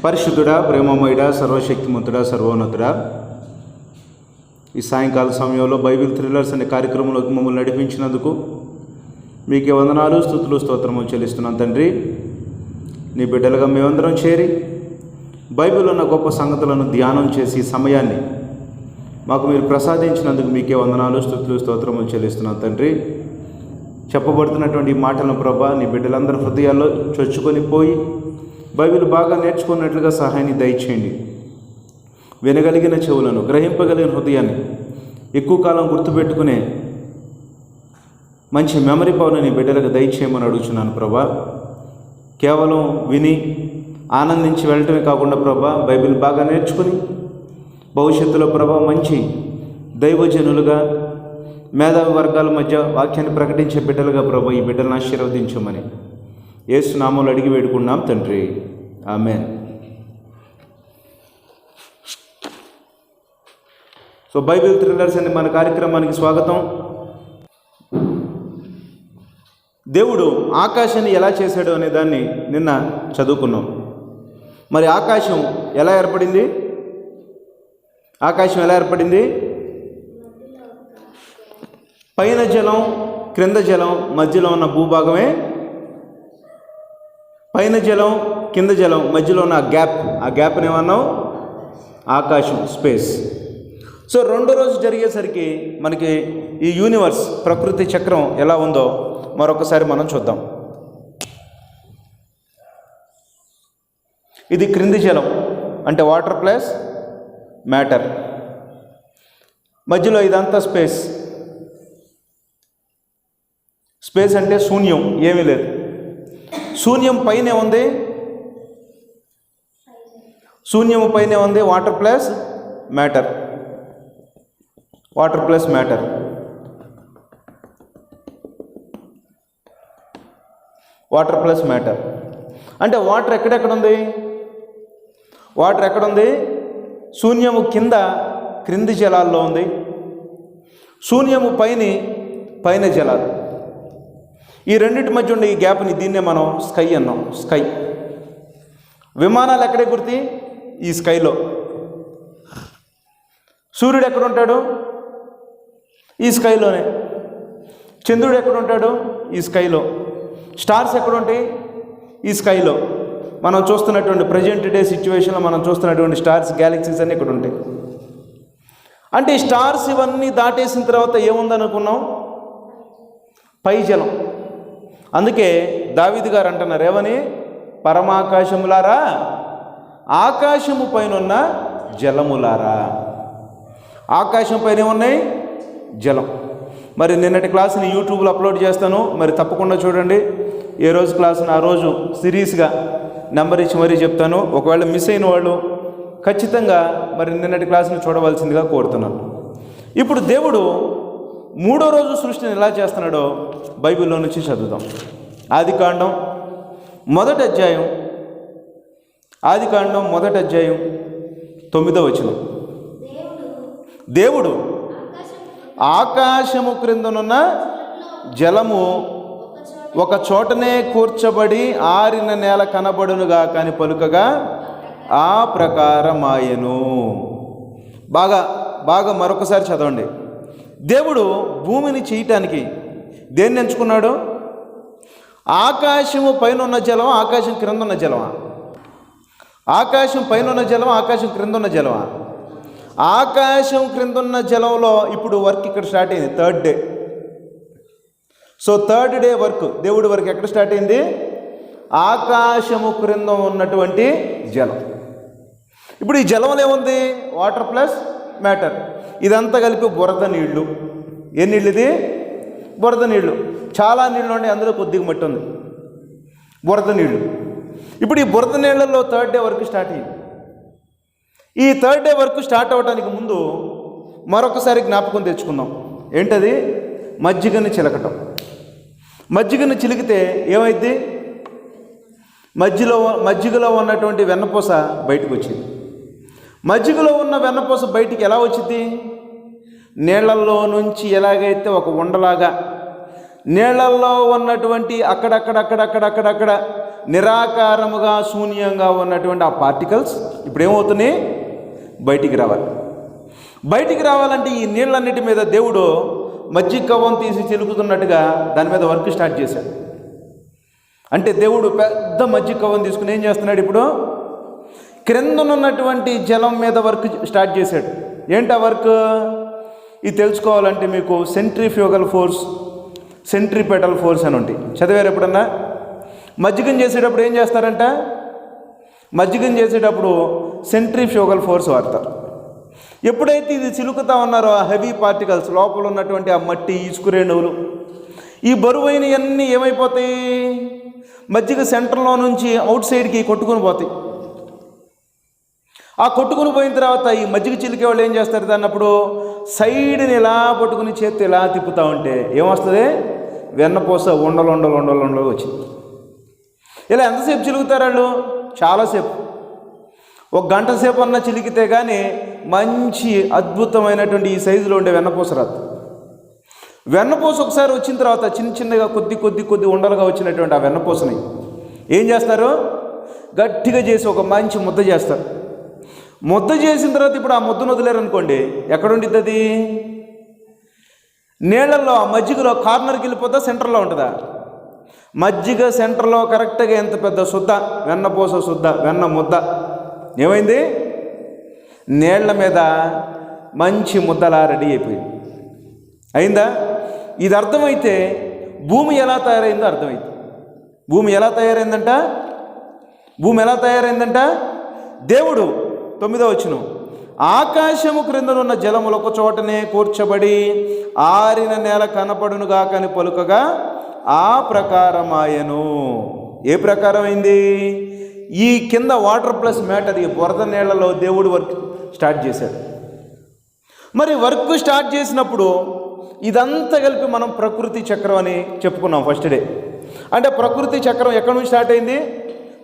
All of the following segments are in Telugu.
పరిశుద్ధుడా, ప్రేమమయుడా, సర్వశక్తిమంతుడా, సర్వోన్నతుడా, ఈ సాయంకాల సమయంలో బైబిల్ థ్రిల్లర్స్ అనే కార్యక్రమంలోకి మమ్మల్ని నడిపించినందుకు మీకే వందనాలు, స్తుతులు, స్తోత్రములు చెల్లిస్తున్నాను తండ్రి. నీ బిడ్డలుగా మేమందరం చేరి బైబిల్లో ఉన్న గొప్ప సంగతులను ధ్యానం చేసి సమయాన్ని మాకు మీరు ప్రసాదించినందుకు మీకే వందనాలు, స్తుతులు, స్తోత్రములు చెల్లిస్తున్నాను తండ్రి. చెప్పబడుతున్నటువంటి ఈ మాటలను ప్రభా నీ బిడ్డలందరూ హృదయాల్లో చొచ్చుకొని పోయి బైబిల్ బాగా నేర్చుకున్నట్లుగా సహాయాన్ని దయచేయండి. వినగలిగిన చెవులను, గ్రహింపగలిగిన హృదయాన్ని, ఎక్కువ కాలం గుర్తుపెట్టుకునే మంచి మెమరీ పవర్ని నీ బిడ్డలకు దయచేయమని అడుగుతున్నాను ప్రభా. కేవలం విని ఆనందించి వెళ్ళటమే కాకుండా ప్రభా బైబిల్ బాగా నేర్చుకుని భవిష్యత్తులో ప్రభా మంచి దైవజనులుగా, మేధావి వర్గాల మధ్య వాక్యాన్ని ప్రకటించే బిడ్డలుగా ప్రభా ఈ బిడ్డలను ఆశీర్వదించమని యేసు నామములో అడిగి వేడుకున్నాం తండ్రి, ఆమేన్. సో బైబిల్ థ్రిల్లర్స్ అనే మన కార్యక్రమానికి స్వాగతం. దేవుడు ఆకాశాన్ని ఎలా చేశాడు అనే దాన్ని నిన్న చదువుకున్నాం. మరి ఆకాశం ఎలా ఏర్పడింది? ఆకాశం ఎలా ఏర్పడింది? పైన జలం, క్రింద జలం, మధ్యలో ఉన్న భూభాగమే పైన జలం, కింద జలం, మధ్యలో ఉన్న ఆ గ్యాప్ని ఏమన్నాం? ఆకాశం, స్పేస్. సో రెండో రోజు జరిగేసరికి మనకి ఈ యూనివర్స్, ప్రకృతి చక్రం ఎలా ఉందో మరొకసారి మనం చూద్దాం. ఇది క్రింది జలం అంటే వాటర్ ప్లస్ మ్యాటర్, మధ్యలో ఇదంతా స్పేస్. స్పేస్ అంటే శూన్యం, ఏమీ లేదు. శూన్యం పైనే ఉంది, శూన్యము పైనే ఉంది water plus matter. Water plus matter. Water plus matter అంటే వాటర్ ఎక్కడెక్కడ ఉంది? వాటర్ ఎక్కడుంది? శూన్యము కింద, క్రింది జలాల్లో ఉంది. శూన్యము పైన జలాలు. ఈ రెండింటి మధ్య ఉండే ఈ గ్యాప్ని దీన్నే మనం స్కై అన్నాం. స్కై. విమానాలు ఎక్కడే గుర్తి? ఈ స్కైలో. సూర్యుడు ఎక్కడుంటాడు? ఈ స్కైలోనే. చంద్రుడు ఎక్కడుంటాడు? ఈ స్కైలో. స్టార్స్ ఎక్కడుంటాయి? ఈ స్కైలో. మనం చూస్తున్నటువంటి ప్రజెంట్ డే సిచ్యువేషన్లో మనం చూస్తున్నటువంటి స్టార్స్, గ్యాలక్సీస్ అన్నీ ఇక్కడ ఉంటాయి. అంటే ఈ స్టార్స్ ఇవన్నీ దాటేసిన తర్వాత ఏముందనుకున్నాం? పై జలం. అందుకే దావీదు గారు అంటున్నారు ఏమని? పరమాకాశములారా, ఆకాశము పైన జలములారా. ఆకాశం పైన ఏమున్నాయి? జలం. మరి నిన్నటి క్లాసుని యూట్యూబ్లో అప్లోడ్ చేస్తాను, మరి తప్పకుండా చూడండి. ఏ రోజు క్లాసుని ఆ రోజు సిరీస్గా నెంబర్ ఇచ్చి మరీ చెప్తాను. ఒకవేళ మిస్ అయిన వాళ్ళు ఖచ్చితంగా మరి నిన్నటి క్లాసుని చూడవలసిందిగా కోరుతున్నాను. ఇప్పుడు దేవుడు మూడో రోజు సృష్టిని ఎలా చేస్తున్నాడో బైబిల్లో నుంచి చదువుదాం. ఆదికాండం మొదటి అధ్యాయం 9వ వచనం. దేవుడు ఆకాశము క్రిందనున్న జలము ఒక చోటనే కూర్చబడి ఆరిన నేల కనబడునుగా కాని పలుకగా ఆ ప్రకారమాయెను. బాగా మరొకసారి చదవండి. దేవుడు భూమిని చేయటానికి దేన్ని ఎంచుకున్నాడు? ఆకాశము పైన ఉన్న జలం, ఆకాశం క్రింద ఉన్న జలమా? ఆకాశం పైన ఉన్న జలం, ఆకాశం క్రింద ఉన్న జలమా? ఆకాశం క్రింద ఉన్న జలంలో ఇప్పుడు వర్క్ ఇక్కడ స్టార్ట్ అయింది, third day. So third day work, దేవుడి వర్క్ ఎక్కడ స్టార్ట్ అయింది? ఆకాశము క్రింద ఉన్నటువంటి జలం. ఇప్పుడు ఈ జలంలో ఏముంది? Water plus matter. ఇదంతా కలిపి బురద నీళ్లు. ఏ నీళ్ళు ఇది? బురద నీళ్లు. చాలా నీళ్ళు ఉండి అందులో కొద్దిగా మట్టి ఉంది, బురద నీళ్లు. ఇప్పుడు ఈ బురద నీళ్లలో థర్డ్ డే వర్క్ స్టార్ట్ అయింది. ఈ థర్డ్ డే వర్క్ స్టార్ట్ అవ్వడానికి ముందు మరొకసారి జ్ఞాపకం తెచ్చుకుందాం. ఏంటది? మజ్జిగని చిలకటం. మజ్జిగని చిలికితే ఏమైంది? మజ్జిగలో ఉన్నటువంటి వెన్నపూస బయటకు వచ్చింది. మజ్జిగలో ఉన్న వెన్నపూస బయటికి ఎలా వచ్చింది? నీళ్లలో నుంచి ఎలాగైతే ఒక ఉండలాగా నీళ్లలో ఉన్నటువంటి అక్కడక్కడ నిరాకారముగా శూన్యంగా ఉన్నటువంటి ఆ పార్టికల్స్ ఇప్పుడు ఏమవుతున్నాయి? బయటికి రావాలి. బయటికి రావాలంటే ఈ నీళ్ళన్నిటి మీద దేవుడు మజ్జిగ కవ్వం తీసి చిలుకుతున్నట్టుగా దాని మీద వర్క్ స్టార్ట్ చేశాడు. అంటే దేవుడు పెద్ద మజ్జిగ కవ్వం తీసుకుని ఏం చేస్తున్నాడు? ఇప్పుడు క్రిందనున్నటువంటి జలం మీద వర్క్ స్టార్ట్ చేశాడు. ఏంటి ఆ వర్క్? ఇది తెలుసుకోవాలంటే మీకు సెంట్రిఫ్యూగల్ ఫోర్స్, సెంట్రిపెటల్ ఫోర్స్ అని ఉంటాయి. చదివారు ఎప్పుడన్నా? మజ్జిగం చేసేటప్పుడు ఏం చేస్తారంట? మజ్జిగం చేసేటప్పుడు సెంట్రిఫ్యూగల్ ఫోర్స్ వాడతారు. ఎప్పుడైతే ఇది చిలుకుతా ఉన్నారో ఆ హెవీ పార్టికల్స్, లోపల ఉన్నటువంటి ఆ మట్టి, ఇసుక రేణువులు, ఈ బరువైనవన్నీ ఏమైపోతాయి? మజ్జిగ సెంటర్లో నుంచి అవుట్ సైడ్కి కొట్టుకుని పోతాయి. ఆ కొట్టుకుని పోయిన తర్వాత ఈ మజ్జిగ చిలికే వాళ్ళు ఏం చేస్తారు? దాన్ని అప్పుడు సైడ్ని ఇలా పట్టుకుని చేతి ఇలా తిప్పుతూ ఉంటే ఏమొస్తుంది? వెన్నపూస ఉండలు ఉండలు ఉండలు ఉండలు వచ్చింది. ఇలా ఎంతసేపు చిలుకుతారు వాళ్ళు? చాలాసేపు. ఒక గంట సేపు అన్న చిలికితే కానీ మంచి అద్భుతమైనటువంటి ఈ సైజులో ఉండే వెన్నపూస రాదు. వెన్నపూస ఒకసారి వచ్చిన తర్వాత చిన్న చిన్నగా కొద్ది ఉండలుగా వచ్చినటువంటి ఆ వెన్నపూసని ఏం చేస్తారు? గట్టిగా చేసి ఒక మంచి ముద్ద చేస్తారు. ముద్ద చేసిన తర్వాత ఇప్పుడు ఆ ముద్దను వదిలేరనుకోండి, ఎక్కడుండిద్ది అది? నీళ్ళల్లో ఆ మజ్జిగలో కార్నర్కి వెళ్ళిపోతా, సెంటర్లో ఉంటుందా? మజ్జిగ సెంటర్లో కరెక్ట్గా ఎంత పెద్ద శుద్ధ వెన్నపూస, శుద్ధ వెన్న ముద్ద ఏమైంది? నీళ్ల మీద మంచి ముద్దలా రెడీ అయిపోయింది. అయిందా? ఇది అర్థమైతే భూమి ఎలా తయారైందో అర్థమైంది. భూమి ఎలా తయారైందంట? భూమి ఎలా తయారైందంట? దేవుడు 9వ వచనం, ఆకాశము క్రిందనున్న జలములు ఒక చోటనే కూర్చబడి ఆరిన నేల కనపడునుగా కని పలుకగా ఆ ప్రకారమాయను. ఏ ప్రకారమైంది? ఈ కింద వాటర్ ప్లస్ మ్యాటర్, ఈ బురద నీళ్లలో దేవుడు వర్క్ స్టార్ట్ చేశాడు. మరి వర్క్ స్టార్ట్ చేసినప్పుడు ఇదంతా కలిపి మనం ప్రకృతి చక్రం అని చెప్పుకున్నాం ఫస్ట్ డే. అంటే ప్రకృతి చక్రం ఎక్కడి నుంచి స్టార్ట్ అయింది?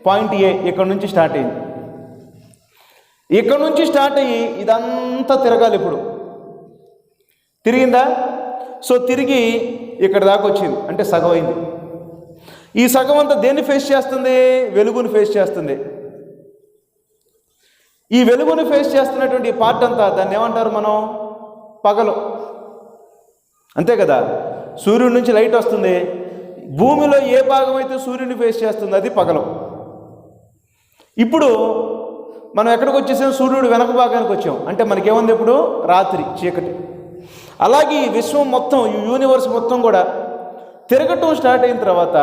పాయింట్ ఏ, ఇక్కడ నుంచి స్టార్ట్ అయింది. ఇక్కడ నుంచి స్టార్ట్ అయ్యి ఇదంతా తిరగాలి. ఇప్పుడు తిరిగిందా? సో తిరిగి ఇక్కడ దాకా వచ్చింది, అంటే సగం అయింది. ఈ సగం అంతా దేన్ని ఫేస్ చేస్తుంది? వెలుగుని ఫేస్ చేస్తుంది. ఈ వెలుగుని ఫేస్ చేస్తున్నటువంటి పార్ట్ అంతా దాన్ని ఏమంటారు మనం? పగలు. అంతే కదా? సూర్యుడి నుంచి లైట్ వస్తుంది. భూమిలో ఏ భాగం అయితే సూర్యుడిని ఫేస్ చేస్తుంది అది పగలు. ఇప్పుడు మనం ఎక్కడికి వచ్చేసాం? సూర్యుడు వెనక భాగానికి వచ్చాం. అంటే మనకేముంది ఇప్పుడు? రాత్రి, చీకటి. అలాగే ఈ విశ్వం మొత్తం, ఈ యూనివర్స్ మొత్తం కూడా తిరగటం స్టార్ట్ అయిన తర్వాత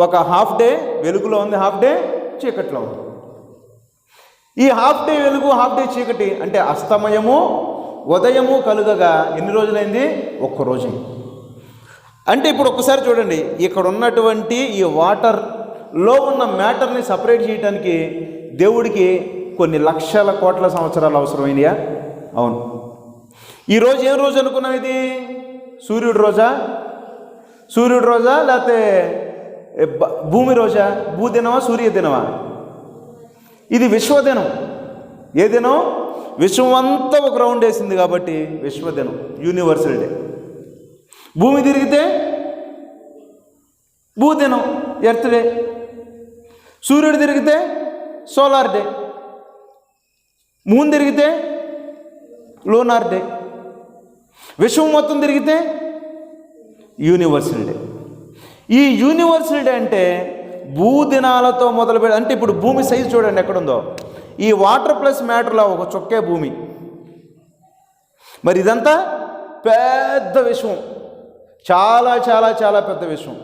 ఒక హాఫ్ డే వెలుగులో ఉంది, హాఫ్ డే చీకట్లో ఉంది. ఈ హాఫ్ డే వెలుగు, హాఫ్ డే చీకటి అంటే అస్తమయము ఉదయము కలుగగా ఎన్ని రోజులైంది? ఒక్క రోజు. అంటే ఇప్పుడు ఒక్కసారి చూడండి, ఇక్కడ ఉన్నటువంటి ఈ వాటర్లో ఉన్న మ్యాటర్ని సపరేట్ చేయడానికి దేవుడికి కొన్ని లక్షల కోట్ల సంవత్సరాలు అవసరమైనయా? అవును. ఈరోజు ఏం రోజు అనుకున్నాం? ఇది సూర్యుడి రోజా? సూర్యుడి రోజా లేకపోతే భూమి రోజా? భూదినమా సూర్య దినమా? ఇది విశ్వదినం. ఏ దినం? విశ్వం అంతా ఒక రౌండ్ వేసింది కాబట్టి విశ్వదినం, యూనివర్సల్ డే. భూమి తిరిగితే భూదినం, ఎర్త్ డే. సూర్యుడు తిరిగితే సోలార్ డే. మూన్ తిరిగితే లూనార్ డే. విశ్వం మొత్తం తిరిగితే యూనివర్సల్ డే. ఈ యూనివర్సల్ డే అంటే భూదినాలతో మొదలుపెట్టి, అంటే ఇప్పుడు భూమి సైజు చూడండి ఎక్కడుందో. ఈ వాటర్ ప్లస్ మ్యాటర్లో ఒక చొక్కే భూమి. మరి ఇదంతా పెద్ద విశ్వం, చాలా చాలా చాలా పెద్ద విశ్వం.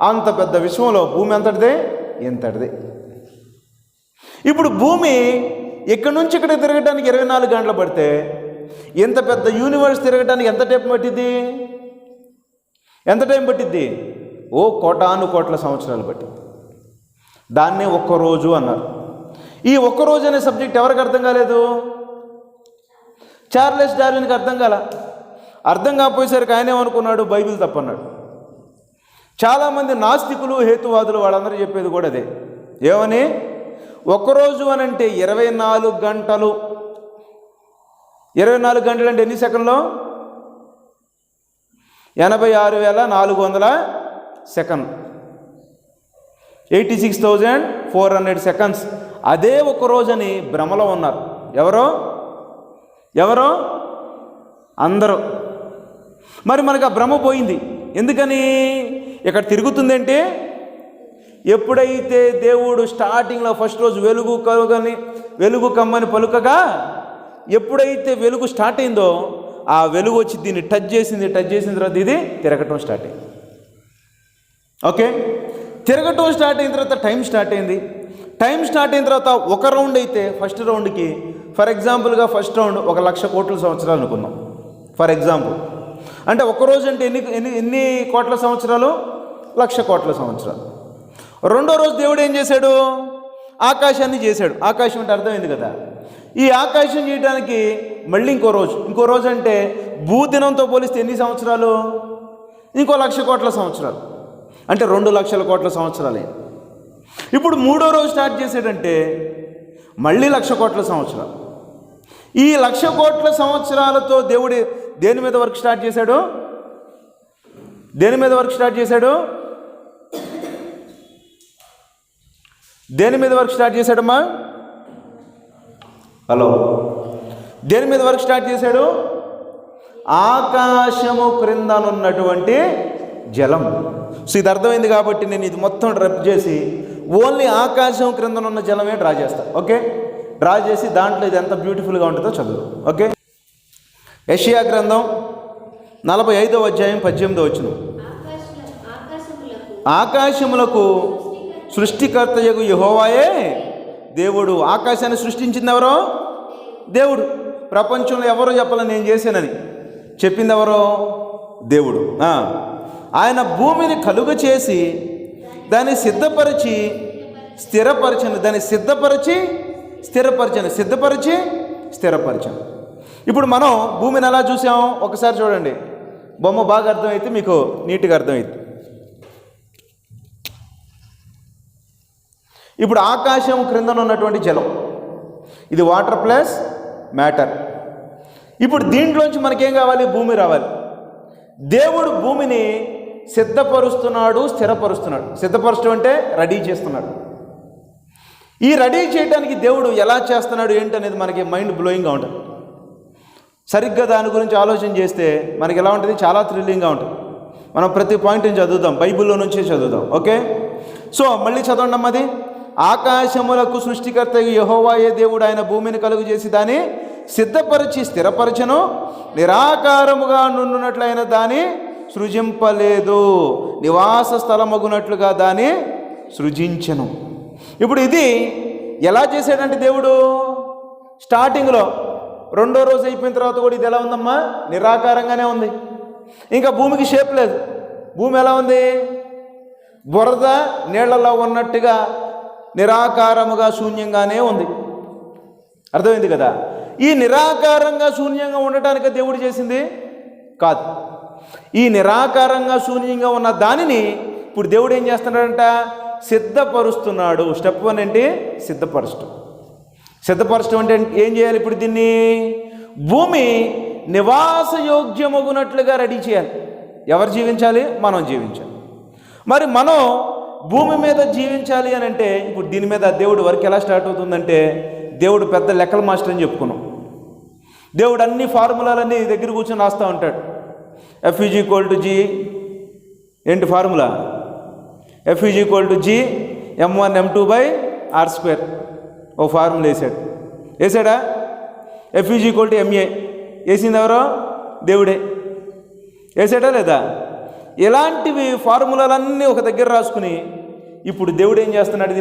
అంత పెద్ద విశ్వంలో భూమి ఎంతటిదే? ఎంతటిదే. ఇప్పుడు భూమి ఇక్కడ నుంచి ఇక్కడ తిరగడానికి 24 గంటలు పడితే ఎంత పెద్ద యూనివర్స్ తిరగడానికి ఎంత టైం పట్టిద్ది? ఎంత టైం పట్టిద్ది? ఓ కోటాను కోట్ల సంవత్సరాలు పట్టింది. దాన్నే ఒక్కరోజు అన్నారు. ఈ ఒక్కరోజు అనే సబ్జెక్ట్ ఎవరికి అర్థం కాలేదు? చార్లెస్ డార్విన్కి అర్థం కాల. అర్థం కాకపోయేసరికి ఆయన ఏమనుకున్నాడు? బైబిల్ తప్పన్నాడు. చాలామంది నాస్తికులు, హేతువాదులు వాళ్ళందరూ చెప్పేది కూడా అదే. ఏమని? ఒక్కరోజు అని అంటే 24 గంటలు. 24 గంటలు అంటే ఎన్ని సెకండ్లు? 86,400 సెకండ్. 86,400 సెకండ్స్. అదే ఒక రోజని భ్రమలో ఉన్నారు. ఎవరో అందరూ. మరి మనకు ఆ భ్రమ పోయింది. ఎందుకని? ఇక్కడ తిరుగుతుందంటే ఎప్పుడైతే దేవుడు స్టార్టింగ్లో ఫస్ట్ రోజు వెలుగు కమ్మని పలుకగా ఎప్పుడైతే వెలుగు స్టార్ట్ అయిందో ఆ వెలుగు వచ్చి దీన్ని టచ్ చేసిన తర్వాత ఇది తిరగటం స్టార్ట్ అయింది. ఓకే, తిరగటం స్టార్ట్ అయిన తర్వాత టైం స్టార్ట్ అయింది. టైం స్టార్ట్ అయిన తర్వాత ఒక రౌండ్ అయితే ఫస్ట్ రౌండ్కి ఫర్ ఎగ్జాంపుల్గా ఫస్ట్ రౌండ్ 1,00,000 కోట్ల సంవత్సరాలు అనుకున్నాం. ఫర్ ఎగ్జాంపుల్ అంటే ఒక్కరోజు అంటే ఎన్ని కోట్ల సంవత్సరాలు? 1,00,000 కోట్ల సంవత్సరాలు. రెండో రోజు దేవుడు ఏం చేశాడు? ఆకాశాన్ని చేశాడు. ఆకాశం అంటే అర్థమైంది కదా. ఈ ఆకాశం చేయడానికి మళ్ళీ ఇంకో రోజు అంటే భూదినంతో పోలిస్తే ఎన్ని సంవత్సరాలు? ఇంకో 1,00,000 కోట్ల సంవత్సరాలు. అంటే 2,00,000 కోట్ల సంవత్సరాలే. ఇప్పుడు మూడో రోజు స్టార్ట్ చేసాడంటే మళ్ళీ 1,00,000 కోట్ల సంవత్సరాలు. ఈ 1,00,000 కోట్ల సంవత్సరాలతో దేవుడు దేని మీద వర్క్ స్టార్ట్ చేశాడు? దేని మీద వర్క్ స్టార్ట్ చేశాడమ్మా? హలో, దేని మీద వర్క్ స్టార్ట్ చేశాడు? ఆకాశము క్రిందనున్నటువంటి జలం. సో ఇది అర్థమైంది కాబట్టి నేను ఇది మొత్తం డ్రప్ చేసి ఓన్లీ ఆకాశం క్రిందనున్న జలమే డ్రా చేస్తాను. ఓకే, డ్రా చేసి దాంట్లో ఇది ఎంత బ్యూటిఫుల్గా ఉంటుందో చదువు. ఓకే, యెషయా గ్రంథం 45వ అధ్యాయం 18వ వచనం. ఆకాశములకు సృష్టికర్తయగు యెహోవాయే దేవుడు. ఆకాశాన్ని సృష్టించింది ఎవరో? దేవుడు. ప్రపంచంలో ఎవరో చెప్పాలని నేను చేశానని చెప్పింది ఎవరో? దేవుడు. ఆయన భూమిని కలుగ చేసి దాన్ని సిద్ధపరిచి స్థిరపరచను. ఇప్పుడు మనం భూమిని ఎలా చూసాం ఒకసారి చూడండి. బొమ్మ బాగా అర్థమైతే మీకు నీట్గా అర్థమైంది. ఇప్పుడు ఆకాశం క్రిందన ఉన్నటువంటి జలం, ఇది వాటర్ ప్లస్ మ్యాటర్. ఇప్పుడు దీంట్లోంచి మనకేం కావాలి? భూమి రావాలి. దేవుడు భూమిని సిద్ధపరుస్తున్నాడు, స్థిరపరుస్తున్నాడు. సిద్ధపరచడం అంటే రెడీ చేస్తున్నాడు. ఈ రెడీ చేయడానికి దేవుడు ఎలా చేస్తున్నాడు ఏంటనేది మనకి మైండ్ బ్లోయింగ్గా ఉంటుంది. సరిగ్గా దాని గురించి ఆలోచన చేస్తే మనకి ఎలా ఉంటుంది? చాలా థ్రిల్లింగ్గా ఉంటుంది. మనం ప్రతి పాయింట్ని చదువుదాం, బైబిల్లో నుంచే చదువుదాం. ఓకే, సో మళ్ళీ చదవండి అమ్మది. ఆకాశములకు సృష్టికర్త యెహోవాయే దేవుడు. ఆయన భూమిని కలుగు చేసి దాన్ని సిద్ధపరిచి స్థిరపరచను. నిరాకారముగా నుండునట్లయిన దాన్ని సృజింపలేదు, నివాస స్థలమగునట్లుగా దాన్ని సృజించను. ఇప్పుడు ఇది ఎలా చేశాడంటే దేవుడు స్టార్టింగ్లో రెండో రోజు అయిపోయిన తర్వాత కూడా ఇది ఎలా ఉందమ్మా? నిరాకారంగానే ఉంది. ఇంకా భూమికి షేప్ లేదు. భూమి ఎలా ఉంది? బురద నీళ్లలో ఉన్నట్టుగా నిరాకారముగా శూన్యంగానే ఉంది. అర్థమైంది కదా? ఈ నిరాకారంగా శూన్యంగా ఉండటానికి దేవుడు చేసింది కాదు. ఈ నిరాకారంగా శూన్యంగా ఉన్న దానిని ఇప్పుడు దేవుడు ఏం చేస్తున్నాడంట? సిద్ధపరుస్తున్నాడు. స్టెప్ 1 ఏంటి? సిద్ధపరచడం అంటే ఏం చేయాలి? ఇప్పుడు దీన్ని భూమి నివాసయోగ్యమగునట్లుగా రెడీ చేయాలి. ఎవరు జీవించాలి? మనం జీవించాలి. మరి మనం భూమి మీద జీవించాలి అని అంటే ఇప్పుడు దీని మీద దేవుడు వర్క్ ఎలా స్టార్ట్ అవుతుందంటే, దేవుడు పెద్ద లెక్కల మాస్టర్ అని చెప్పుకున్నాం. దేవుడు అన్ని ఫార్ములాలన్నీ దగ్గర కూర్చొని రాస్తూ ఉంటాడు. F=G ఏంటి ఫార్ములా? F=G m1 m2/r². ఓ ఫార్ములా వేసాడా? F=ma వేసింది ఎవరో? దేవుడే. వేసాడా లేదా? ఇలాంటివి ఫార్ములాలన్నీ ఒక దగ్గర రాసుకుని ఇప్పుడు దేవుడు ఏం చేస్తున్నాడు?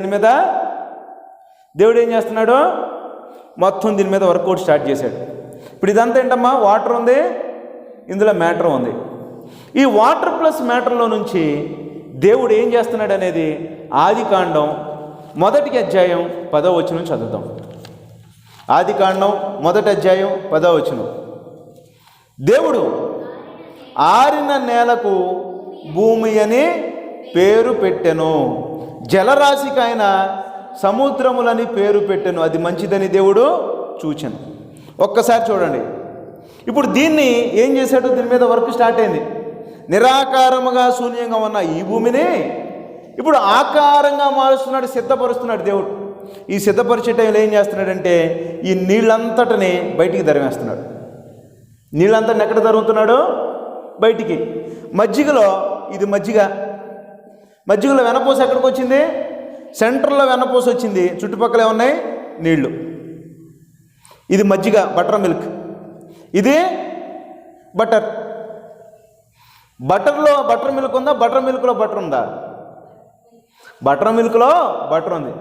దేవుడు ఏం చేస్తున్నాడు? మొత్తం దీని మీద వర్కౌట్ స్టార్ట్ చేశాడు. ఇప్పుడు ఇదంతా ఏంటమ్మా? వాటర్ ఉంది, ఇందులో మ్యాటర్ ఉంది. ఈ వాటర్ ప్లస్ మ్యాటర్లో నుంచి దేవుడు ఏం చేస్తున్నాడు అనేది ఆదికాండం 1వ అధ్యాయం 10వ వచనం చదువుతాం. ఆదికాండం 1వ అధ్యాయం 10వ వచనం. దేవుడు ఆరిన నేలకు భూమి అని పేరు పెట్టెను, జలరాశికి ఆయన సముద్రములని పేరు పెట్టెను, అది మంచిదని దేవుడు చూచెను. ఒక్కసారి చూడండి. ఇప్పుడు దీన్ని ఏం చేశాడు? దీని మీద వర్క్ స్టార్ట్ అయింది. నిరాకారముగా శూన్యంగా ఉన్న ఈ భూమిని ఇప్పుడు ఆకారంగా మారుస్తున్నాడు, సిద్ధపరుస్తున్నాడు దేవుడు. ఈ సిద్ధపరిచే టైంలో ఏం చేస్తున్నాడంటే ఈ నీళ్ళంతటిని బయటికి తరిమేస్తున్నాడు. నీళ్ళంతటిని ఎక్కడ తరుగుతున్నాడు? బయటికి. మజ్జిగలో ఇది మజ్జిగలో వెన్నపూస ఎక్కడికి వచ్చింది? సెంటర్లో వెన్నపూస వచ్చింది, చుట్టుపక్కల ఏమున్నాయి? నీళ్లు. ఇది మజ్జిగ, బటర్ మిల్క్. ఇది బటర్లో బటర్ మిల్క్ ఉందా? బటర్ మిల్క్లో బటర్ ఉందా? బటర్ మిల్క్లో బటర్ ఉంది.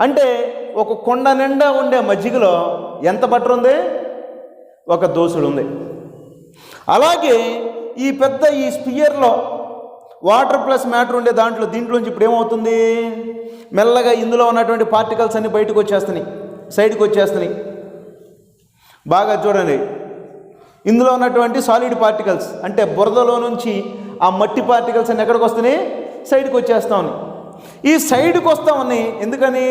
అంటే ఒక కొండ నిండా ఉండే మజ్జిగలో ఎంత బటర్ ఉంది? ఒక దోసుడు ఉంది. అలాగే ఈ పెద్ద ఈ స్పియర్లో వాటర్ ప్లస్ మ్యాటర్ ఉండే దీంట్లోంచి ఇప్పుడు ఏమవుతుంది? మెల్లగా ఇందులో ఉన్నటువంటి పార్టికల్స్ అన్నీ బయటకు వచ్చేస్తున్నాయి, సైడ్కి వచ్చేస్తున్నాయి. బాగా చూడండి, ఇందులో ఉన్నటువంటి సాలిడ్ పార్టికల్స్ అంటే బురదలో నుంచి ఆ మట్టి పార్టికల్స్ అన్నీ ఎక్కడికి వస్తున్నాయి? సైడ్కి వచ్చేస్తా ఉన్నాయి. ఈ సైడ్కి వస్తామని ఎందుకని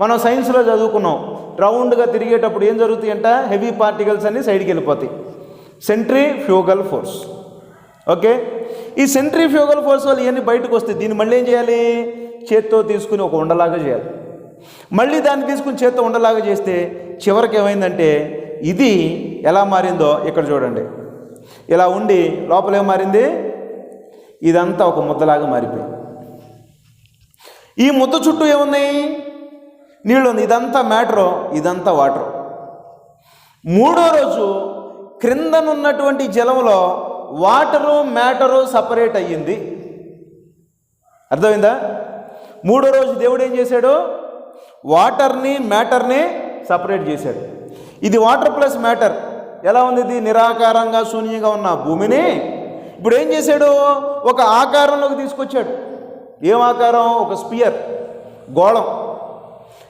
మనం సైన్స్లో చదువుకున్నాం. రౌండ్గా తిరిగేటప్పుడు ఏం జరుగుతాయి అంట? హెవీ పార్టికల్స్ అన్నీ సైడ్కి వెళ్ళిపోతాయి. Centrifugal force. ఓకే, ఈ సెంట్రిఫ్యూగల్ ఫోర్స్ వల్ల ఇవన్నీ బయటకు వస్తాయి. దీన్ని మళ్ళీ ఏం చేయాలి? చేత్తో తీసుకుని ఒక ఉండలాగా చేయాలి. మళ్ళీ దాన్ని తీసుకుని చేత్తో ఉండలాగా చేస్తే చివరికి ఏమైందంటే ఇది ఎలా మారిందో ఇక్కడ చూడండి. ఇలా ఉండి లోపల ఏం మారింది? ఇదంతా ఒక ముద్దలాగా మారిపోయింది. ఈ ముద్ద చుట్టూ ఏమున్నాయి? నీళ్ళు ఉంది. ఇదంతా మ్యాటరు, ఇదంతా వాటరు. మూడో రోజు క్రిందనున్నటువంటి జలంలో వాటరు మ్యాటరు సపరేట్ అయ్యింది. అర్థమైందా? మూడో రోజు దేవుడు ఏం చేశాడు? వాటర్ని మ్యాటర్ని సపరేట్ చేశాడు. ఇది వాటర్ ప్లస్ మ్యాటర్. ఎలా ఉంది? ఇది నిరాకారంగా శూన్యంగా ఉన్న భూమిని ఇప్పుడు ఏం చేశాడు? ఒక ఆకారంలోకి తీసుకొచ్చాడు. ఏం ఆకారం? ఒక స్పియర్, గోళం.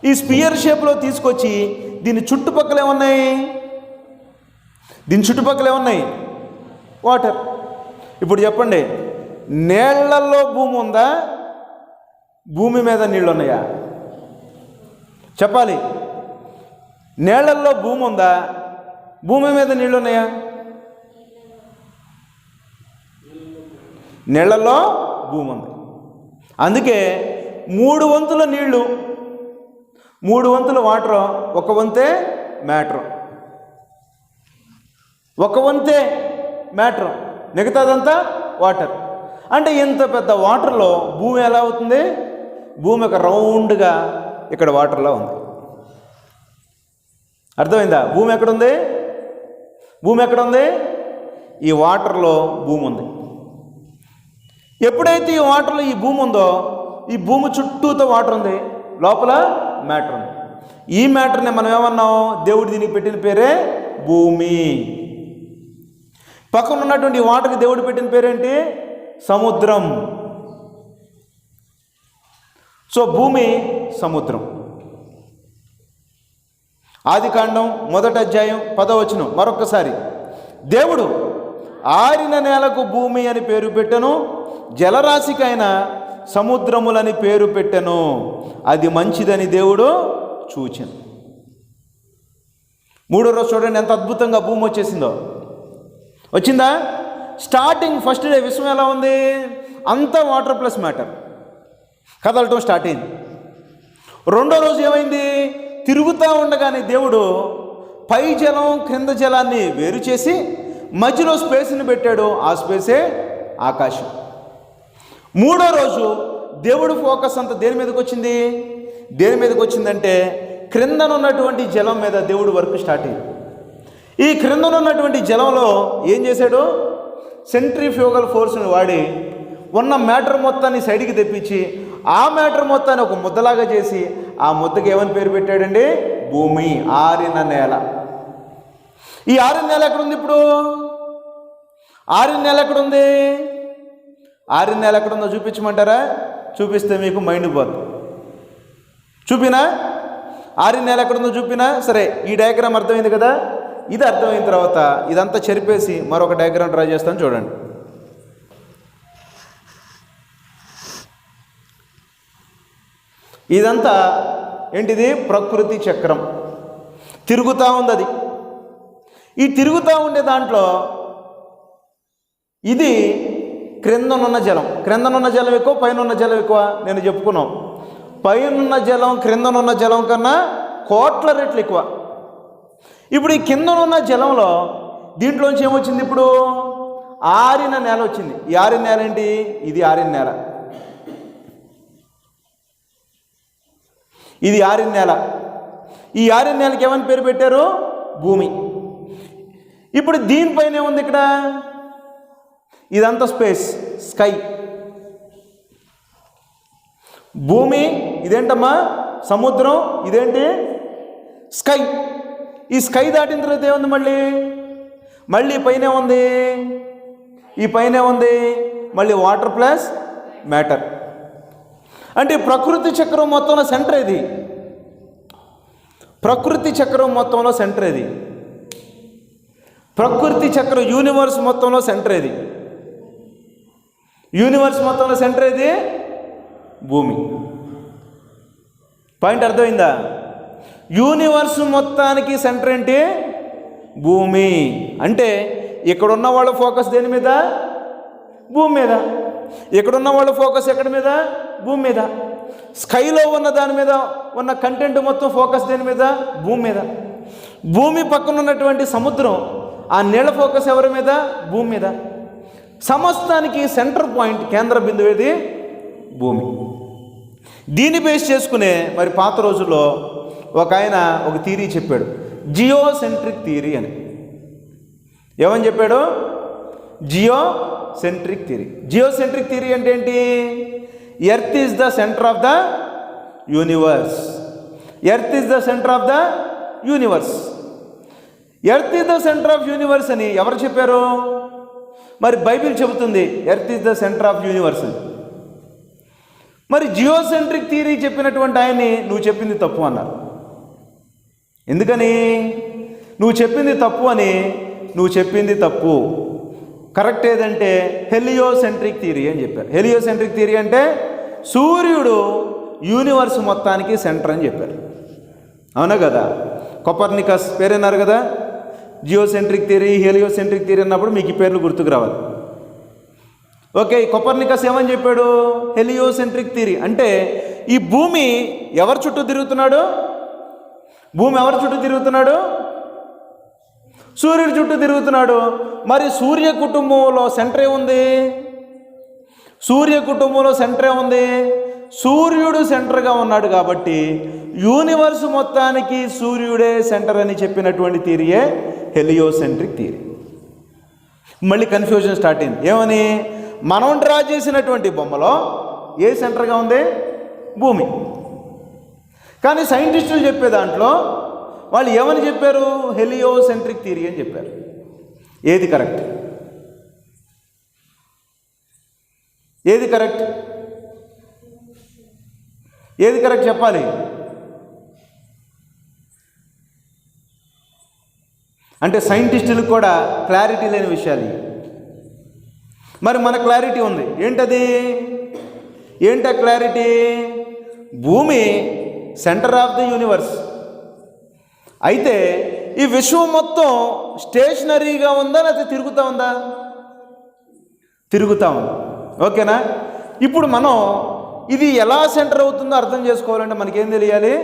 ఈ స్పియర్ షేప్లో తీసుకొచ్చి దీని చుట్టుపక్కల ఏమున్నాయి? వాటర్. ఇప్పుడు చెప్పండి, నీళ్లలో భూమి ఉందా? భూమి మీద నీళ్ళు ఉన్నాయా? చెప్పాలి. నీళ్లలో భూమి ఉందా? భూమి మీద నీళ్ళు ఉన్నాయా? నీళ్లలో భూమి ఉంది. అందుకే 3 వంతుల నీళ్లు, 3 వంతుల వాటర్, 1 వంతే మ్యాటర్. 1 వంతే మ్యాటర్, మిగతాదంతా వాటర్. అంటే ఇంత పెద్ద వాటర్లో భూమి ఎలా అవుతుంది? భూమి ఒక రౌండ్గా ఇక్కడ వాటర్లో ఉంది. అర్థమైందా? భూమి ఎక్కడుంది? ఈ వాటర్లో భూమి ఉంది. ఎప్పుడైతే ఈ వాటర్లో ఈ భూమి ఉందో, ఈ భూమి చుట్టూతో వాటర్ ఉంది, లోపల మ్యాటర్ ఉంది. ఈ మ్యాటర్ని మనం ఏమన్నాం? దేవుడు దీనికి పెట్టిన పేరే భూమి. పక్కన ఉన్నటువంటి వాటర్కి దేవుడు పెట్టిన పేరేంటి? సముద్రం. సో భూమి, సముద్రం. ఆదికాండం 1వ అధ్యాయం 10వ వచనం మరొకసారి. దేవుడు ఆరిన నేలకు భూమి అని పేరు పెట్టెను, జలరాశికైన సముద్రములని పేరు పెట్టెను. అది మంచిదని దేవుడు చూచెను. మూడో రోజు చూడండి ఎంత అద్భుతంగా భూమి వచ్చేసిందో. వచ్చిందా? స్టార్టింగ్ ఫస్ట్ డే విశ్వం ఎలా ఉంది? అంతా వాటర్ ప్లస్ మ్యాటర్, కదలటం స్టార్ట్ అయింది. రెండో రోజు ఏమైంది? తిరుగుతూ ఉండగానే దేవుడు పై జలం క్రింద జలాన్ని వేరు చేసి మధ్యలో స్పేస్ని పెట్టాడు. ఆ స్పేసే ఆకాశం. మూడో రోజు దేవుడు ఫోకస్ అంతా దేని మీదకి వచ్చిందంటే క్రిందనున్నటువంటి జలం మీద దేవుడు వర్క్ స్టార్ట్ అయ్యింది. ఈ క్రిందనున్నటువంటి జలంలో ఏం చేశాడు? సెంట్రిఫ్యూగల్ ఫోర్స్ని వాడి ఉన్న మ్యాటర్ మొత్తాన్ని సైడ్కి తెప్పించి ఆ మ్యాటర్ మొత్తాన్ని ఒక ముద్దలాగా చేసి ఆ ముద్దకి ఏమని పేరు పెట్టాడండి? భూమి. ఆరిన నేల. ఈ ఆరిన నేల ఎక్కడుంది? ఇప్పుడు ఆరిన నేల ఎక్కడుంది? ఆరిన నేల ఎక్కడుందో చూపించమంటారా? చూపిస్తే మీకు మైండ్ పోతుంది. చూపినా? ఆరిన నేల ఎక్కడుందో చూపినా? సరే, ఈ డయాగ్రామ్ అర్థమైంది కదా. ఇది అర్థమైన తర్వాత ఇదంతా చెరిపేసి మరొక డయాగ్రామ్ డ్రా చేస్తాను చూడండి. ఇదంతా ఏంటిది? ప్రకృతి చక్రం తిరుగుతూ ఉంది. అది ఈ తిరుగుతూ ఉండే దాంట్లో ఇది క్రిందనున్న జలం. క్రిందనున్న జలం ఎక్కువ, పైన ఉన్న జలం ఎక్కువ? నేను చెప్పుకున్నాం, పైనున్న జలం క్రిందనున్న జలం కన్నా కోట్ల రెట్లు ఎక్కువ. ఇప్పుడు ఈ కిందనున్న జలంలో దీంట్లోంచి ఏమొచ్చింది? ఇప్పుడు ఆరిన నేల వచ్చింది. ఈ ఆరిన నేల ఏంటి? ఇది ఆరిన నేల, ఇది ఆరిన నేల. ఈ ఆరిన నేలకి ఏమని పేరు పెట్టారు? భూమి. ఇప్పుడు దీనిపైన ఏముంది? ఇక్కడ ఇదంతా స్పేస్, స్కై. భూమి ఇదేంటమ్మా? సముద్రం. ఇదేంటి? స్కై. ఈ స్కై దాటిన తర్వాత ఏముంది? మళ్ళీ పైన ఉంది, ఈ పైన ఉంది మళ్ళీ వాటర్ ప్లస్ మ్యాటర్. అంటే ప్రకృతి చక్రం మొత్తంలో సెంటర్ ఇది. ప్రకృతి చక్రం మొత్తంలో సెంటర్ ఇది. ప్రకృతి చక్రం యూనివర్స్ మొత్తంలో సెంటర్ ఇది. యూనివర్స్ మొత్తంలో సెంటర్ ఇది భూమి. పాయింట్ అర్థమైందా? యూనివర్స్ మొత్తానికి సెంటర్ ఏంటి? భూమి. అంటే ఇక్కడున్న వాళ్ళ ఫోకస్ దేని మీద? భూమి మీద. ఇక్కడున్న వాళ్ళ ఫోకస్ ఎక్కడి మీద? భూమి మీద. స్కైలో ఉన్న దాని మీద ఉన్న కంటెంట్ మొత్తం ఫోకస్ దేని మీద? భూమి మీద. భూమి పక్కన ఉన్నటువంటి సముద్రం, ఆ నీళ్ళ ఫోకస్ ఎవరి మీద? భూమి మీద. సమస్తానికి సెంటర్ పాయింట్, కేంద్ర బిందువు ఏది? భూమి. దీన్ని బేస్ చేసుకునే మరి పాత రోజుల్లో ఒక ఆయన ఒక థియరీ చెప్పాడు, జియోసెంట్రిక్ థియరీ అని. ఏమని చెప్పాడు? Geocentric theory. జియోసెంట్రిక్ థియరీ అంటే ఏంటి? Earth is the centre of the universe. Earth is the centre of the universe. Earth is the centre of universe అని ఎవరు చెప్పారు? మరి బైబిల్ చెబుతుంది earth is the centre of universe అని. మరి జియోసెంట్రిక్ థియరీ చెప్పినటువంటి ఆయన్ని నువ్వు చెప్పింది తప్పు అన్నారు. ఎందుకని? నువ్వు చెప్పింది తప్పు అని. నువ్వు చెప్పింది తప్పు. కరెక్ట్ ఏదంటే హెలియోసెంట్రిక్ థియరీ అని చెప్పారు. హెలియోసెంట్రిక్ థియరీ అంటే సూర్యుడు యూనివర్స్ మొత్తానికి సెంటర్ అని చెప్పారు. అవునా కదా? కొపర్నికస్ పేరున్నారు కదా. జియోసెంట్రిక్ థియరీ, హెలియోసెంట్రిక్ థియరీ అన్నప్పుడు మీకు ఈ పేర్లు గుర్తుకు రావాలి. ఓకే, కొపర్నికస్ ఏమని చెప్పాడు? హెలియోసెంట్రిక్ థియరీ అంటే ఈ భూమి ఎవరి చుట్టూ తిరుగుతున్నాడు? భూమి ఎవరి చుట్టూ తిరుగుతున్నాడు? సూర్యుడి చుట్టూ తిరుగుతున్నాడు. మరి సూర్య కుటుంబంలో సెంటర్ ఏముంది? సూర్య కుటుంబంలో సెంటర్ ఏముంది? సూర్యుడు సెంటర్గా ఉన్నాడు కాబట్టి యూనివర్స్ మొత్తానికి సూర్యుడే సెంటర్ అని చెప్పినటువంటి థియరీయే హెలియోసెంట్రిక్ థియరీ. మళ్ళీ కన్ఫ్యూజన్ స్టార్ట్ అయింది. ఏమని? మనం డ్రా చేసినటువంటి బొమ్మలో ఏ సెంటర్గా ఉంది? భూమి. కానీ సైంటిస్టులు చెప్పే దాంట్లో వాళ్ళు ఏమని చెప్పారు? హెలియోసెంట్రిక్ థియరీ అని చెప్పారు. ఏది కరెక్ట్? ఏది కరెక్ట్? ఏది కరెక్ట్ చెప్పాలి. అంటే సైంటిస్టులకు కూడా క్లారిటీ లేని విషయాలు. మరి మన క్లారిటీ ఉంది. ఏంటది? ఏంట క్లారిటీ? భూమి సెంటర్ ఆఫ్ ది యూనివర్స్. అయితే ఈ విశ్వం మొత్తం స్టేషనరీగా ఉందా లేకపోతే తిరుగుతూ ఉందా? తిరుగుతూ ఉంది. ఓకేనా? ఇప్పుడు మనం ఇది ఎలా సెంటర్ అవుతుందో అర్థం చేసుకోవాలంటే మనకేం తెలియాలి?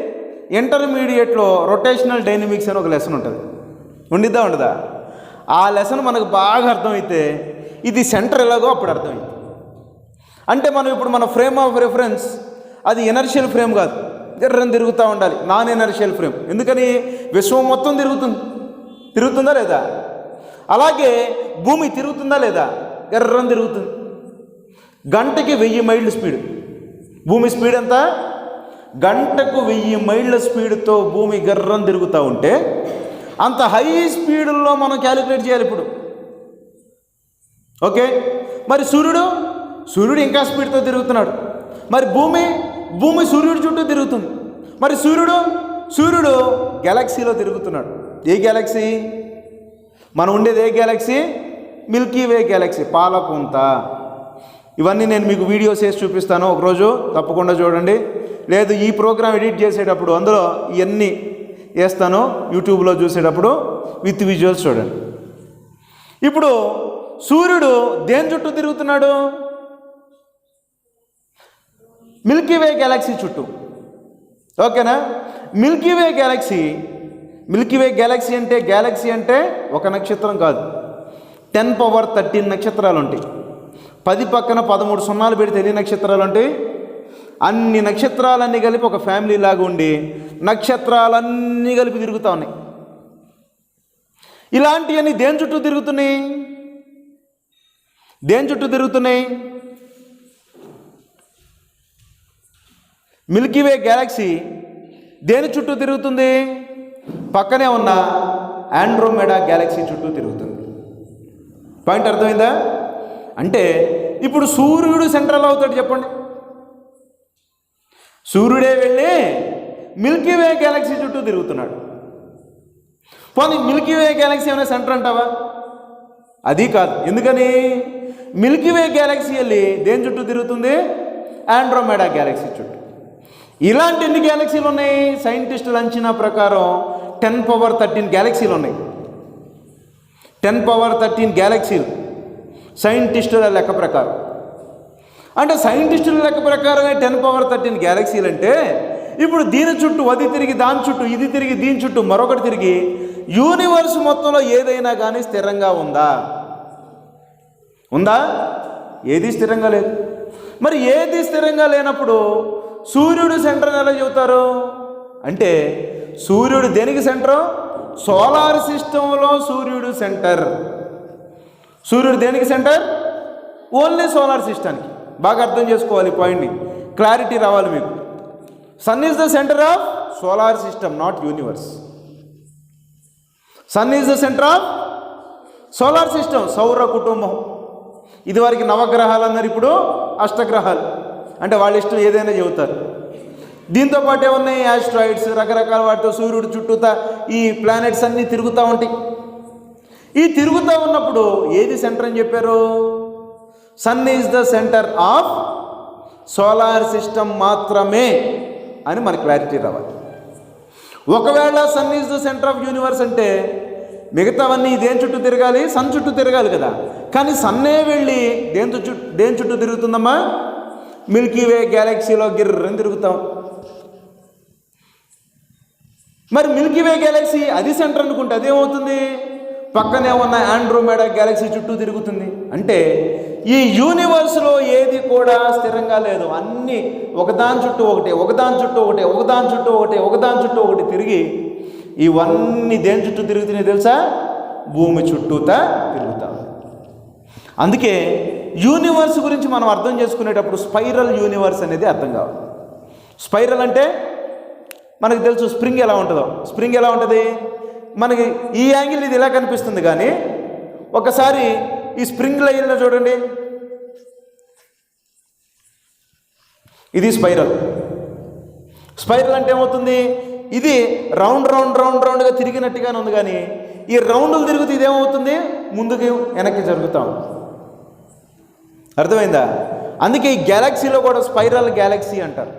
ఇంటర్మీడియట్లో రొటేషనల్ డైనమిక్స్ అని ఒక లెసన్ ఉంటుంది. ఉండిద్దా ఉండదా? ఆ లెసన్ మనకు బాగా అర్థమైతే ఇది సెంటర్ ఎలాగో అప్పుడు అర్థమైంది. అంటే మనం ఇప్పుడు మన ఫ్రేమ్ ఆఫ్ రెఫరెన్స్ అది ఎనర్షియల్ ఫ్రేమ్ కాదు, ఎర్రని తిరుగుతూ ఉండాలి. Non inertial frame. ఎందుకని? విశ్వం మొత్తం తిరుగుతుందా లేదా? అలాగే భూమి తిరుగుతుందా లేదా? ఎర్రని తిరుగుతుంది. గంటకి 1000 మైళ్ళ స్పీడ్. భూమి స్పీడ్ ఎంత? గంటకు 1000 మైళ్ళ స్పీడ్తో భూమి గర్రం తిరుగుతూ ఉంటే అంత హై స్పీడ్లో మనం క్యాలిక్యులేట్ చేయాలి ఇప్పుడు. ఓకే, మరి సూర్యుడు ఇంకా స్పీడ్తో తిరుగుతున్నాడు. మరి భూమి సూర్యుడి చుట్టూ తిరుగుతుంది. మరి సూర్యుడు గెలాక్సీలో తిరుగుతున్నాడు. ఏ గెలాక్సీ? మనం ఉండేది ఏ గెలాక్సీ? మిల్కీ వే గెలాక్సీ, పాలపుంత. ఇవన్నీ నేను మీకు వీడియోస్ వేసి చూపిస్తాను, ఒకరోజు తప్పకుండా చూడండి. లేదు ఈ ప్రోగ్రామ్ ఎడిట్ చేసేటప్పుడు అందులో ఇవన్నీ వేస్తాను, యూట్యూబ్లో చూసేటప్పుడు విత్ విజువల్స్ చూడండి. ఇప్పుడు సూర్యుడు దేని చుట్టూ తిరుగుతున్నాడు? మిల్కీవే గ్యాలక్సీ చుట్టూ. ఓకేనా? మిల్కీవే గ్యాలక్సీ అంటే ఒక నక్షత్రం కాదు, 10⁻13 నక్షత్రాలు ఉంటాయి. 10 పక్కన 13 సున్నాలు పెడితే ఎన్ని నక్షత్రాలు ఉంటాయి? అన్ని నక్షత్రాలన్నీ కలిపి ఒక ఫ్యామిలీ లాగా ఉండి నక్షత్రాలన్నీ కలిపి తిరుగుతూ ఉన్నాయి. ఇలాంటివన్నీ దేని చుట్టూ తిరుగుతున్నాయి? మిల్కీవే గ్యాలక్సీ దేని చుట్టూ తిరుగుతుంది? పక్కనే ఉన్న ఆండ్రోమెడా గ్యాలక్సీ చుట్టూ తిరుగుతుంది. పాయింట్ అర్థమైందా? అంటే ఇప్పుడు సూర్యుడు సెంట్రల్ అవుతాడు చెప్పండి. సూర్యుడే వెళ్ళి మిల్కీవే గ్యాలక్సీ చుట్టూ తిరుగుతున్నాడు. పోనీ మిల్కీవే గ్యాలక్సీ ఏమైనా సెంటర్ అంటావా? అది కాదు. ఎందుకని? మిల్కీవే గ్యాలక్సీ వెళ్ళి దేని చుట్టూ తిరుగుతుంది? ఆండ్రోమెడా గ్యాలక్సీ చుట్టూ. ఇలాంటి ఎన్ని గ్యాలక్సీలు ఉన్నాయి? సైంటిస్టుల అంచనా ప్రకారం 10⁻13 గ్యాలక్సీలు ఉన్నాయి. 10⁻13 గ్యాలక్సీలు సైంటిస్టుల లెక్క ప్రకారం. అంటే సైంటిస్టుల లెక్క ప్రకారమే 10⁻13 గ్యాలక్సీలు అంటే ఇప్పుడు దీని చుట్టూ అది తిరిగి దాని చుట్టూ, ఇది తిరిగి దీని చుట్టూ, మరొకటి తిరిగి యూనివర్స్ మొత్తంలో ఏదైనా కానీ స్థిరంగా ఉందా? ఏది స్థిరంగా లేదు. మరి ఏది స్థిరంగా లేనప్పుడు సూర్యుడు సెంటర్ ఎలా చెబుతారు? అంటే సూర్యుడు దేనికి సెంటర్? సోలార్ సిస్టంలో సూర్యుడు సెంటర్. సూర్యుడు దేనికి సెంటర్? Only solar సిస్టానికి. బాగా అర్థం చేసుకోవాలి పాయింట్ని, క్లారిటీ రావాలి మీకు. Sun is the centre of solar system, not universe. Sun is the centre of solar system, సౌర కుటుంబం. ఇదివరకు నవగ్రహాలు అన్నారు, ఇప్పుడు అష్టగ్రహాలు. అంటే వాళ్ళ ఇష్టం ఏదైనా చెబుతారు. దీంతో పాటు ఏమున్నాయి? యాస్ట్రాయిడ్స్, రకరకాల వాటితో సూర్యుడు చుట్టూతా ఈ ప్లానెట్స్ అన్నీ తిరుగుతూ ఉంటాయి. ఈ తిరుగుతూ ఉన్నప్పుడు ఏది సెంటర్ అని చెప్పారు? Sun is the centre of solar system మాత్రమే అని మనకు క్లారిటీ రావాలి. ఒకవేళ sun is the centre of universe అంటే మిగతావన్నీ దేని చుట్టూ తిరగాలి? సన్ చుట్టూ తిరగాలి కదా. కానీ సన్నే వెళ్ళి దేని చుట్టూ తిరుగుతుందమ్మా? మిల్కీవే గ్యాలక్సీలో గిర్రని తిరుగుతాం. మరి మిల్కీవే గ్యాలక్సీ అది సెంటర్ అనుకుంటే అదేమవుతుంది? పక్కనే ఉన్న ఆండ్రోమెడా గ్యాలక్సీ చుట్టూ తిరుగుతుంది. అంటే ఈ యూనివర్స్లో ఏది కూడా స్థిరంగా లేదు. అన్నీ ఒకదాని చుట్టూ ఒకటి తిరిగి ఇవన్నీ దేని చుట్టూ తిరుగుతున్నాయి తెలుసా? భూమి చుట్టూతా తిరుగుతాం. అందుకే యూనివర్స్ గురించి మనం అర్థం చేసుకునేటప్పుడు స్పైరల్ యూనివర్స్ అనేది అర్థం కావాలి. స్పైరల్ అంటే మనకు తెలుసు స్ప్రింగ్ ఎలా ఉంటుందో. స్ప్రింగ్ ఎలా ఉంటుంది? మనకి ఈ యాంగిల్ ఇది ఇలా కనిపిస్తుంది, కానీ ఒకసారి ఈ స్ప్రింగ్ లైన్లో చూడండి, ఇది స్పైరల్. స్పైరల్ అంటే ఏమవుతుంది? ఇది రౌండ్గా తిరిగినట్టుగానే ఉంది, కానీ ఈ రౌండ్లు తిరుగుతూ ఇదేమవుతుంది? ముందుకు వెనక్కి జరుగుతాం. అర్థమైందా? అందుకే ఈ గ్యాలక్సీలో కూడా స్పైరల్ గ్యాలక్సీ అంటారు.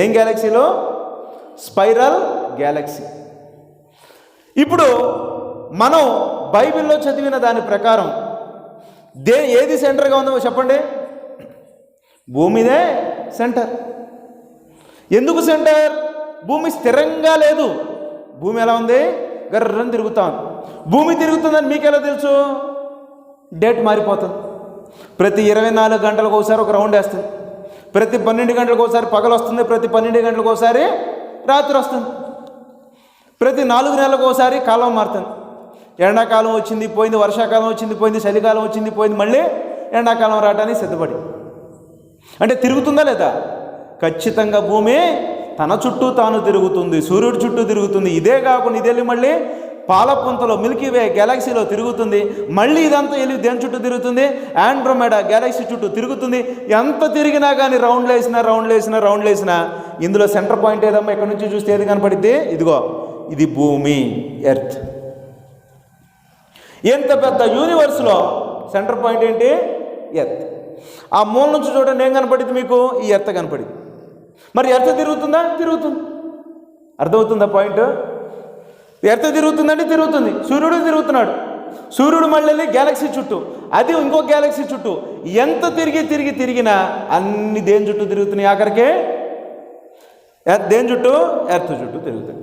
ఏం గ్యాలక్సీలో? Spiral Galaxy. ఇప్పుడు మనం బైబిల్లో చదివిన దాని ప్రకారం ఏది సెంటర్గా ఉందో చెప్పండి? భూమిదే సెంటర్. ఎందుకు సెంటర్? భూమి స్థిరంగా లేదు. భూమి ఎలా ఉంది? గర్రని తిరుగుతాం. భూమి తిరుగుతుందని మీకు ఎలా తెలుసు? డేట్ మారిపోతుంది. ప్రతి 24 గంటలకు ఒకసారి ఒక రౌండ్ వేస్తుంది. ప్రతి 12 గంటలకు ఒకసారి పగలు వస్తుంది. ప్రతి 12 గంటలకు ఒకసారి రాత్రి వస్తుంది. ప్రతి 4 నెలలకు ఒకసారి కాలం మారుతుంది. ఎండాకాలం వచ్చింది పోయింది, వర్షాకాలం వచ్చింది పోయింది, చలికాలం వచ్చింది పోయింది, మళ్ళీ ఎండాకాలం రావడానికి సిద్ధపడి. అంటే తిరుగుతుందా లేదా? ఖచ్చితంగా భూమి తన చుట్టూ తాను తిరుగుతుంది, సూర్యుడి చుట్టూ తిరుగుతుంది. ఇదే కాకుండా ఇది వెళ్ళి మళ్ళీ పాలపుంతలో మిల్కీవే గ్యాలక్సీలో తిరుగుతుంది. మళ్ళీ ఇదంతా వెళ్ళి దేని చుట్టూ తిరుగుతుంది? ఆండ్రోమెడా గ్యాలక్సీ చుట్టూ తిరుగుతుంది. ఎంత తిరిగినా కానీ రౌండ్లు వేసినా ఇందులో సెంటర్ పాయింట్ ఏదమ్మా? ఇక్కడ నుంచి చూస్తే ఏది కనపడిద్ది? ఇదిగో, ఇది భూమి, ఎర్త్. ఎంత పెద్ద యూనివర్స్లో సెంటర్ పాయింట్ ఏంటి? ఎర్త్. ఆ మూల నుంచి చూడండి ఏం కనపడింది మీకు? ఈ ఎర్త్ కనపడింది. మరి ఎర్త్ తిరుగుతుందా? తిరుగుతుంది. అర్థమవుతుందా పాయింట్? ఎర్త్ తిరుగుతుందంటే తిరుగుతుంది. సూర్యుడు తిరుగుతున్నాడు. సూర్యుడు మళ్ళీ గ్యాలక్సీ చుట్టూ, అది ఇంకో గ్యాలక్సీ చుట్టూ, ఎంత తిరిగినా అన్ని దేని చుట్టూ తిరుగుతున్నాయి, ఆఖరికే దేని చుట్టూ, ఎర్త్ చుట్టూ తిరుగుతాయి.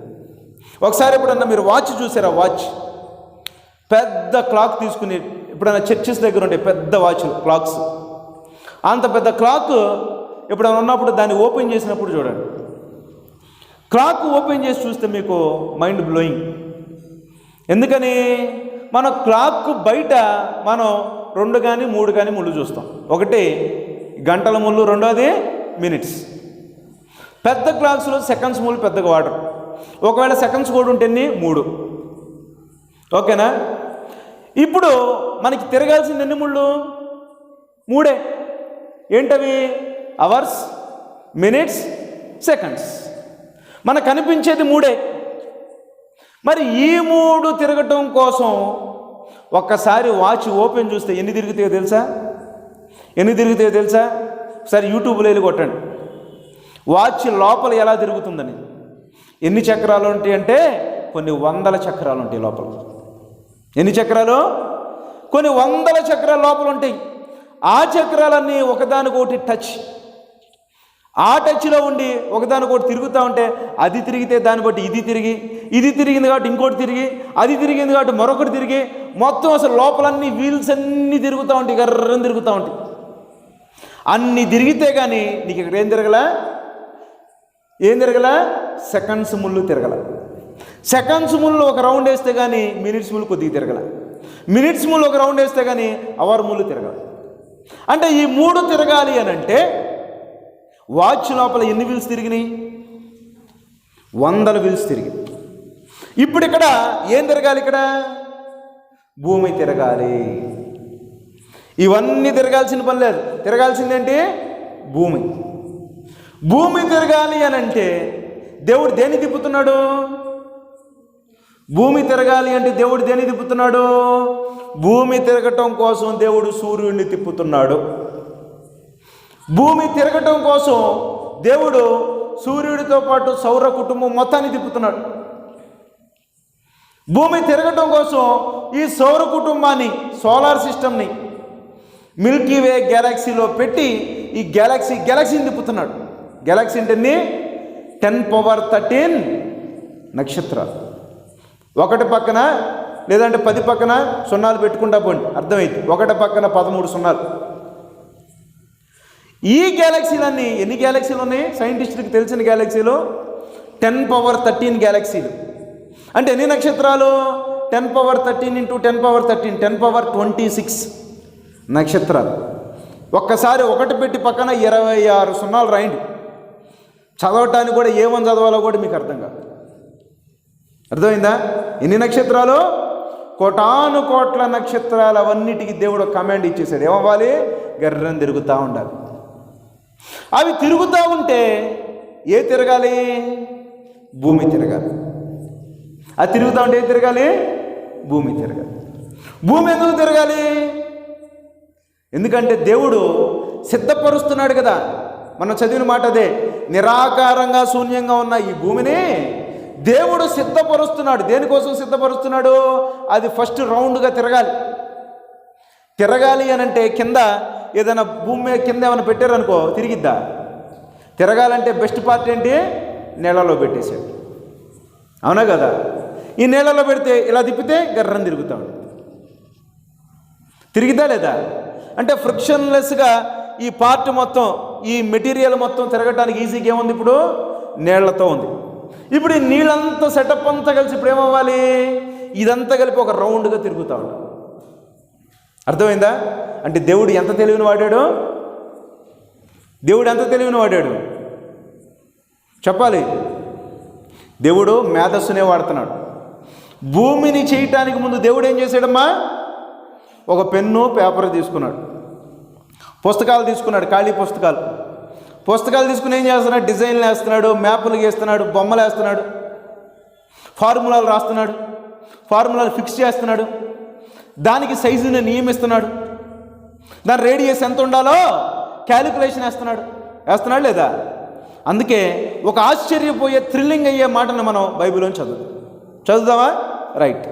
ఒకసారి ఎప్పుడన్నా మీరు వాచ్ చూసారా? వాచ్, పెద్ద క్లాక్ తీసుకుని, ఎప్పుడైనా చర్చెస్ దగ్గర ఉండే పెద్ద వాచ్లు, క్లాక్స్, అంత పెద్ద క్లాక్ ఎప్పుడైనా ఉన్నప్పుడు దాన్ని ఓపెన్ చేసినప్పుడు చూడండి, క్లాక్ ఓపెన్ చేసి చూస్తే మీకు మైండ్ బ్లోయింగ్. ఎందుకని? మన క్లాక్ బయట మనం 2 కానీ 3 కానీ ముళ్ళు చూస్తాం. ఒకటి గంటల ముళ్ళు, రెండోది మినిట్స్. పెద్ద క్లాక్స్లో సెకండ్స్ ముళ్ళు పెద్దగా వాడరు. ఒకవేళ సెకండ్స్ కూడా ఉంటే 3. ఓకేనా? ఇప్పుడు మనకి తిరగాల్సింది ఎన్ని ముళ్ళు? 3. ఏంటవి? Hours, minutes, seconds. మనకు కనిపించేది 3. మరి ఈ 3 తిరగటం కోసం ఒక్కసారి వాచ్ ఓపెన్ చూస్తే ఎన్ని తిరుగుతాయో తెలుసా? ఒకసారి యూట్యూబ్లో వెళ్ళి కొట్టండి, వాచ్ లోపల ఎలా తిరుగుతుందని. ఎన్ని చక్రాలు ఉంటాయి అంటే కొన్ని 100 చక్రాలు ఉంటాయి లోపల. ఎన్ని చక్రాలు? కొన్ని 100 చక్రాలు లోపల ఉంటాయి. ఆ చక్రాలన్నీ ఒకదానికొకటి టచ్, ఆ టచ్లో ఉండి ఒకదానికొకటి తిరుగుతూ ఉంటే, అది తిరిగితే దాన్ని బట్టి ఇది తిరిగింది కాబట్టి ఇంకోటి తిరిగి, అది తిరిగింది కాబట్టి మరొకటి తిరిగి, మొత్తం అసలు లోపలన్నీ వీల్స్ అన్నీ తిరుగుతూ ఉంటాయి, గర్రని తిరుగుతూ ఉంటాయి. అన్నీ తిరిగితే కానీ నీకు ఇక్కడ ఏం తిరగల? సెకండ్స్ ముళ్ళు తిరగల. సెకండ్స్ ముళ్ళు ఒక రౌండ్ వేస్తే కానీ మినిట్స్ ముళ్ళు కొద్దిగా తిరగల. మినిట్స్ ముళ్ళు ఒక రౌండ్ వేస్తే కానీ అవర్ ముళ్ళు తిరగల. అంటే ఈ 3 తిరగాలి అని అంటే వాచ్ లోపల ఎన్ని వీల్స్ తిరిగినాయి? 100 వీల్స్ తిరిగి. ఇప్పుడు ఇక్కడ ఏం తిరగాలి? ఇక్కడ భూమి తిరగాలి. ఇవన్నీ తిరగాల్సిన పని లేదు. తిరగాల్సిందేంటి? భూమి. భూమి తిరగాలి అని అంటే దేవుడు దేన్ని తిప్పుతున్నాడు? భూమి తిరగాలి అంటే దేవుడు దేన్ని తిప్పుతున్నాడు? భూమి తిరగటం కోసం దేవుడు సూర్యుడిని తిప్పుతున్నాడు. భూమి తిరగటం కోసం దేవుడు సూర్యుడితో పాటు సౌర కుటుంబం మొత్తాన్ని తిప్పుతున్నాడు. భూమి తిరగటం కోసం ఈ సౌర కుటుంబాన్ని, సోలార్ సిస్టమ్ని మిల్కీ వే గ్యాలక్సీలో పెట్టి ఈ గ్యాలక్సీని తిప్పుతున్నాడు. గ్యాలక్సీ అంటే 10⁻13 నక్షత్రాలు. ఒకటి పక్కన లేదంటే 10 పక్కన సున్నాలు పెట్టుకుంటా పోండి, అర్థమైంది. ఒకటి పక్కన 13 సున్నాలు. ఈ గ్యాలక్సీలన్నీ ఎన్ని గ్యాలక్సీలు ఉన్నాయి? సైంటిస్టులకు తెలిసిన గ్యాలక్సీలు 10⁻13 గ్యాలక్సీలు. అంటే ఎన్ని నక్షత్రాలు? 10⁻13 × 10⁻13 10⁻26 నక్షత్రాలు. ఒక్కసారి ఒకటి పెట్టి పక్కన 26 సున్నాలు రాయండి. చదవటానికి కూడా ఏమని చదవాలో కూడా మీకు అర్థం కాదు. అర్థమైందా? ఎన్ని నక్షత్రాలు? కోటాను కోట్ల నక్షత్రాలు. అవన్నిటికీ దేవుడు కమాండ్ ఇచ్చేసాడు. ఏమవ్వాలి? గర్రని తిరుగుతూ ఉండాలి. అవి తిరుగుతూ ఉంటే ఏ తిరగాలి? భూమి తిరగాలి. అది తిరుగుతూ ఉంటే ఏ తిరగాలి? భూమి తిరగాలి. భూమి ఎందుకు తిరగాలి? ఎందుకంటే దేవుడు సిద్ధపరుస్తున్నాడు కదా. మనం చదివిన మాట అదే. నిరాకారంగా శూన్యంగా ఉన్న ఈ భూమిని దేవుడు సిద్ధపరుస్తున్నాడు. దేనికోసం సిద్ధపరుస్తున్నాడు? అది ఫస్ట్ రౌండ్గా తిరగాలి అని అంటే కింద ఏదైనా భూమి కింద ఏమైనా పెట్టారనుకో తిరిగిద్దా? తిరగాలంటే బెస్ట్ పార్ట్ ఏంటి? నీళ్ళలో పెట్టేశాడు. అవునా కదా? ఈ నీళ్ళలో పెడితే ఇలా తిప్పితే గర్రని తిరుగుతూ ఉంటుంది. తిరిగిద్దా లేదా? అంటే ఫ్రిక్షన్లెస్గా ఈ పార్ట్ మొత్తం, ఈ మెటీరియల్ మొత్తం తిరగటానికి ఈజీగా ఏముంది? ఇప్పుడు నీళ్లతో ఉంది. ఇప్పుడు ఈ నీళ్ళంతా సెటప్ అంతా కలిసి ఇప్పుడు ఏమవ్వాలి? ఇదంతా కలిపి ఒక రౌండ్గా తిరుగుతూ ఉంటాం. అర్థమైందా? అంటే దేవుడు ఎంత తెలివిని వాడాడు? చెప్పాలి. దేవుడు మేధస్సునే వాడుతున్నాడు. భూమిని చేయటానికి ముందు దేవుడు ఏం చేశాడమ్మా? ఒక పెన్ను పేపర్ తీసుకున్నాడు, పుస్తకాలు తీసుకున్నాడు, ఖాళీ పుస్తకాలు తీసుకుని ఏం చేస్తున్నాడు? డిజైన్లు వేస్తున్నాడు, మ్యాపులు గీస్తున్నాడు, బొమ్మలు వేస్తున్నాడు, ఫార్ములాలు రాస్తున్నాడు, ఫార్ములాలు ఫిక్స్ చేస్తున్నాడు, దానికి సైజుని నియమిస్తున్నాడు, దాని రేడియస్ ఎంత ఉండాలో క్యాలిక్యులేషన్ వేస్తున్నాడు లేదా? అందుకే ఒక ఆశ్చర్యపోయే థ్రిల్లింగ్ అయ్యే మాటను మనం బైబిల్లో చదువుదామా? రైట్.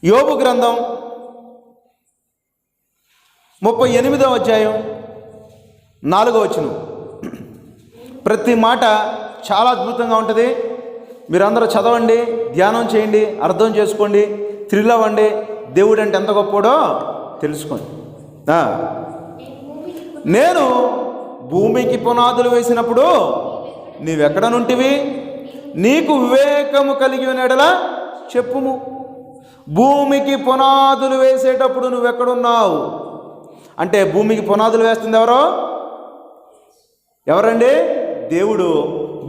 యోబు గ్రంథం 38వ అధ్యాయం 4వ వచనం. ప్రతి మాట చాలా అద్భుతంగా ఉంటుంది. మీరందరూ చదవండి, ధ్యానం చేయండి, అర్థం చేసుకోండి, థ్రిల్ అవ్వండి. దేవుడు అంటే ఎంత గొప్పడో తెలుసుకోండి. నేను భూమికి పునాదులు వేసినప్పుడు నీవెక్కడ నుంటివి? నీకు వివేకము కలిగి ఉన్నడలా చెప్పుము. భూమికి పునాదులు వేసేటప్పుడు నువ్వెక్కడున్నావు అంటే, భూమికి పునాదులు వేస్తుంది ఎవరండి? దేవుడు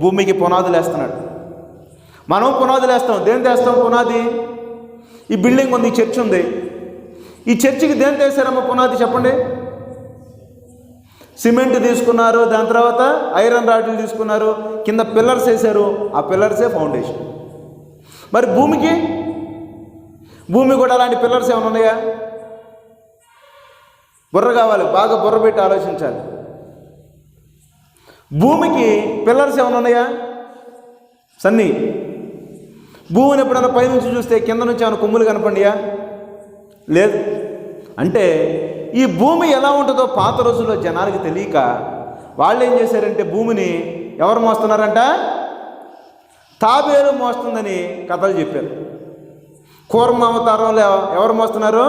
భూమికి పునాదులు వేస్తున్నాడు. మనం పునాదులు వేస్తాం. దేని వేస్తాం పునాది? ఈ బిల్డింగ్ ఉంది, ఈ చర్చ్ ఉంది. ఈ చర్చికి దేని వేసారమ్మా పునాది చెప్పండి? సిమెంట్ తీసుకున్నారు, దాని తర్వాత ఐరన్ రాడ్లు తీసుకున్నారు, కింద పిల్లర్స్ వేశారు. ఆ పిల్లర్సే ఫౌండేషన్. మరి భూమి కూడా అలాంటి పిల్లర్స్ ఏమైనా ఉన్నాయా? బుర్ర కావాలి, బాగా బుర్ర పెట్టి ఆలోచించాలి. భూమికి పిల్లర్స్ ఏమైనా ఉన్నాయా? సన్నీ, భూమిని ఎప్పుడైనా పైనుంచి చూస్తే కింద నుంచి ఏమైనా కొమ్ములు కనపడియా? లేదు. అంటే ఈ భూమి ఎలా ఉంటుందో పాత రోజుల్లో జనానికి తెలియక వాళ్ళు ఏం చేశారంటే, భూమిని ఎవరు మోస్తున్నారంట? తాబేలు మోస్తుందని కథలు చెప్పారు. కూర్మ అవతారంలో ఎవరు మోస్తున్నారు?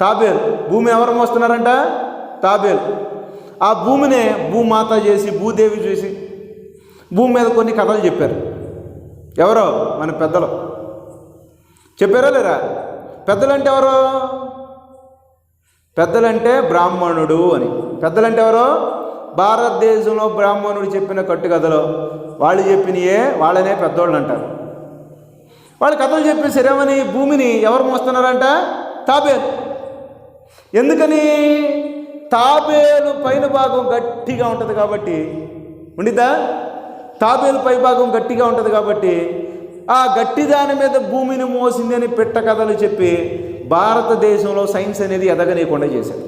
తాబేలు. భూమి ఎవరు మోస్తున్నారంట? తాబేలు. ఆ భూమినే భూమాత చేసి, భూదేవి చేసి భూమి మీద కొన్ని కథలు చెప్పారు. ఎవరో మన పెద్దలు చెప్పారా లేరా? పెద్దలంటే ఎవరు? పెద్దలంటే బ్రాహ్మణుడు అని. పెద్దలంటే ఎవరో? భారతదేశంలో బ్రాహ్మణుడు చెప్పిన కట్టుకథలో వాళ్ళు చెప్పినయే వాళ్ళనే పెద్దోళ్ళు అంటారు. వాళ్ళు కథలు చెప్పి సరేమని భూమిని ఎవరు మోస్తున్నారంట? తాబేలు. ఎందుకని? తాబేలు పైన భాగం గట్టిగా ఉంటుంది కాబట్టి. ఉండిద్దా? తాబేలు పై భాగం గట్టిగా ఉంటుంది కాబట్టి ఆ గట్టి దాని మీద భూమిని మోసింది అని పెట్ట కథలు చెప్పి భారతదేశంలో సైన్స్ అనేది ఎదగనీయకుండా చేశారు.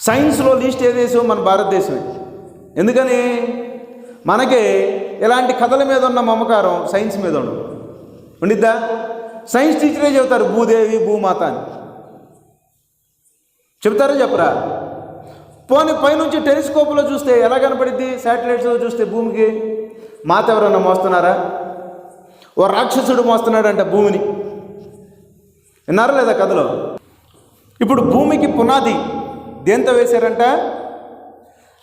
సైన్స్లో లీస్ట్ ఏ దేశం? మన భారతదేశమే. ఎందుకని? మనకి ఇలాంటి కథల మీద ఉన్న మమకారం సైన్స్ మీద ఉండదు. ఉండిద్దా? సైన్స్ టీచరే చెబుతారు భూదేవి భూమాత అని. చెప్తారా చెప్పరా? పోనీ పైనుంచి టెలిస్కోప్లో చూస్తే ఎలా కనపడిద్ది? శాటిలైట్స్లో చూస్తే భూమికి మాత ఎవరన్నా మోస్తున్నారా? ఓ రాక్షసుడు మోస్తున్నాడంట భూమిని. విన్నారా లేదా కథలో? ఇప్పుడు భూమికి పునాది దేంతో వేశారంట?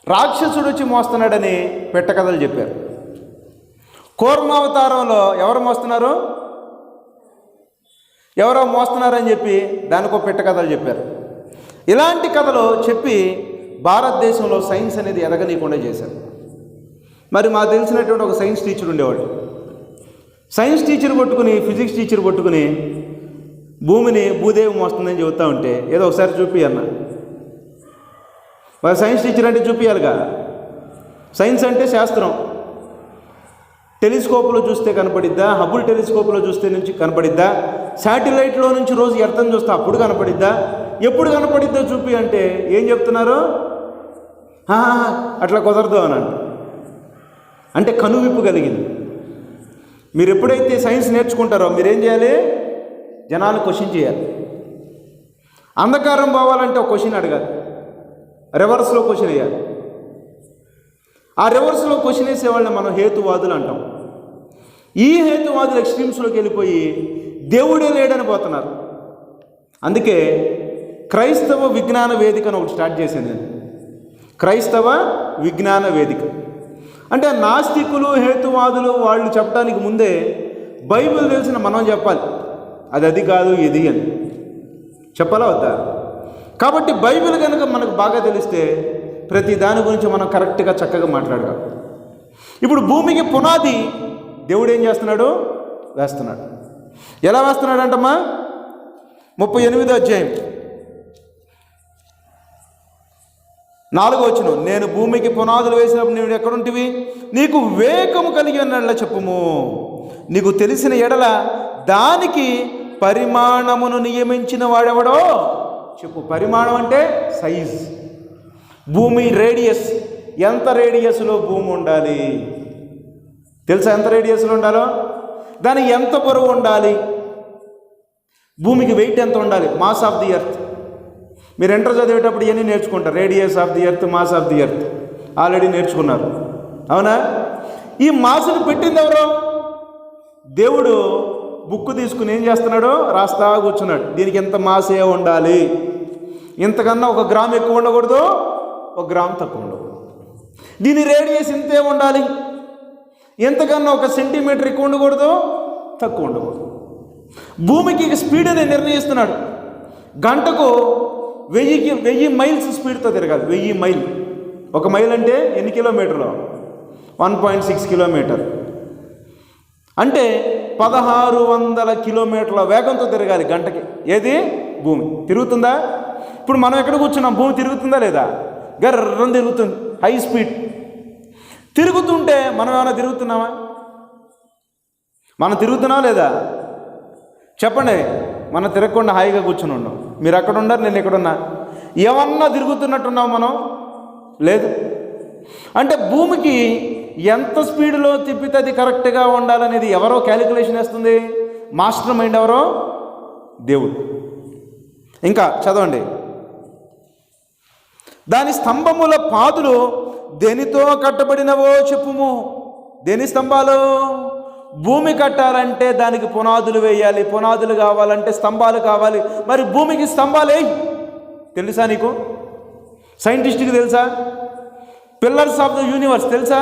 రాక్షసుడు వచ్చి మోస్తున్నాడని పెట్ట కథలు చెప్పారు. కూర్మావతారంలో ఎవరు మోస్తున్నారు? ఎవరో మోస్తున్నారని చెప్పి దానికో పెట్ట కథలు చెప్పారు. ఇలాంటి కథలు చెప్పి భారతదేశంలో సైన్స్ అనేది ఎదగనీయకుండా చేశారు. మరి మాకు తెలిసినటువంటి ఒక సైన్స్ టీచర్ ఉండేవాడు. సైన్స్ టీచర్ కొట్టుకుని, ఫిజిక్స్ టీచర్ కొట్టుకుని భూమిని భూదేవి మోస్తుందని చెబుతూ ఉంటే ఏదో ఒకసారి చూపి అన్న. మరి సైన్స్ టీచర్ అంటే చూపించాలిగా. సైన్స్ అంటే శాస్త్రం. టెలిస్కోప్లో చూస్తే కనపడిద్దా? హబుల్ టెలిస్కోప్లో చూస్తే నుంచి కనపడిద్దా? శాటిలైట్లో నుంచి రోజు ఎర్తను చూస్తే అప్పుడు కనపడిద్దా? ఎప్పుడు కనపడిద్దో చూపి అంటే ఏం చెప్తున్నారు? అట్లా కుదరదు అని అంటే కనువిప్పు కలిగింది. మీరు ఎప్పుడైతే సైన్స్ నేర్చుకుంటారో మీరేం చేయాలి? జనాలు క్వశ్చన్ చేయాలి. అంధకారం పోవాలంటే ఒక క్వశ్చన్ అడగాలి, రివర్స్లో క్వశ్చన్ వేయాలి. ఆ రివర్స్లో క్వశ్చన్ వేసేవాళ్ళని మనం హేతువాదులు అంటాం. ఈ హేతువాదులు ఎక్స్ట్రీమ్స్లోకి వెళ్ళిపోయి దేవుడే లేడని పోతున్నారు. అందుకే క్రైస్తవ విజ్ఞాన వేదిక అని ఒకటి స్టార్ట్ చేశాను నేను. క్రైస్తవ విజ్ఞాన వేదిక అంటే నాస్తికులు, హేతువాదులు వాళ్ళు చెప్పడానికి ముందే బైబిల్ తెలిసిన మనం చెప్పాలి. అది కాదు ఇది అని చెప్పాలా వద్దా? కాబట్టి బైబిల్ కనుక మనకు బాగా తెలిస్తే ప్రతి దాని గురించి మనం కరెక్ట్గా చక్కగా మాట్లాడగలం. ఇప్పుడు భూమికి పునాది దేవుడు ఏం చేస్తున్నాడు? వేస్తున్నాడు. ఎలా వేస్తున్నాడు అంటమ్మా? 38వ అధ్యాయం 4వ వచనం. నేను భూమికి పునాదులు వేసినప్పుడు నువ్వు ఎక్కడుంటివి? నీకు వివేకము కలిగి ఉన్నట్ల చెప్పుము. నీకు తెలిసిన ఎడల దానికి పరిమాణమును నియమించిన వాడెవడో చెప్పు. పరిమాణం అంటే సైజ్. భూమి రేడియస్, ఎంత రేడియస్లో భూమి ఉండాలి తెలుసా? ఎంత రేడియస్లో ఉండాలో? దానికి ఎంత బరువు ఉండాలి? భూమికి వెయిట్ ఎంత ఉండాలి, మాస్ ఆఫ్ ది ఎర్త్. మీరు ఎంటర్ చదివేటప్పుడు ఇవన్నీ నేర్చుకుంటారు. Radius of the earth, mass of the earth already నేర్చుకున్నారు, అవునా? ఈ మాసును పెట్టింది ఎవరు? దేవుడు బుక్ తీసుకుని ఏం చేస్తున్నాడు, రాస్తా కూర్చున్నాడు. దీనికి ఎంత మాసే ఉండాలి, ఇంతకన్నా 1 గ్రామ్ ఎక్కువ ఉండకూడదు, 1 గ్రామ్ తక్కువ ఉండకూడదు. దీని రేడియస్ ఇంతే ఉండాలి, ఎంతకన్నా 1 సెంటీమీటర్ ఎక్కువ ఉండకూడదు, తక్కువ ఉండకూడదు. భూమికి స్పీడ్ అనేది నిర్ణయిస్తున్నాడు. గంటకు 1000 మైల్స్ స్పీడ్తో తిరగాలి. 1000 మైల్. 1 మైల్ అంటే ఎన్ని కిలోమీటర్లు? 1.6 కిలోమీటర్. అంటే 1600 కిలోమీటర్ల వేగంతో తిరగాలి గంటకి. ఏది? భూమి తిరుగుతుందా? ఇప్పుడు మనం ఎక్కడ కూర్చున్నాం, భూమి తిరుగుతుందా లేదా? గర్రం తిరుగుతుంది, హై స్పీడ్. తిరుగుతుంటే మనం ఏమైనా తిరుగుతున్నామా? మనం తిరుగుతున్నావా లేదా? చెప్పండి. మనం తిరగకుండా హాయిగా కూర్చుని ఉన్నాం. మీరు అక్కడ ఉన్నారు, నేను ఎక్కడున్నా. ఏమన్నా తిరుగుతున్నట్టున్నాం మనం? లేదు. అంటే భూమికి ఎంత స్పీడ్లో తిప్పితే అది కరెక్ట్గా ఉండాలనేది ఎవరో క్యాలిక్యులేషన్ వేస్తుంది. మాస్టర్ మైండ్ ఎవరో? దేవుడు. ఇంకా చదవండి. దాని స్తంభముల పాదులు దేనితో కట్టబడినవో చెప్పుము. దేని స్తంభాలు? భూమి కట్టాలంటే దానికి పునాదులు వేయాలి. పునాదులు కావాలంటే స్తంభాలు కావాలి. మరి భూమికి స్తంభాలు తెలుసా నీకు? సైంటిస్ట్కి తెలుసా? పిల్లర్స్ ఆఫ్ ద యూనివర్స్ తెలుసా?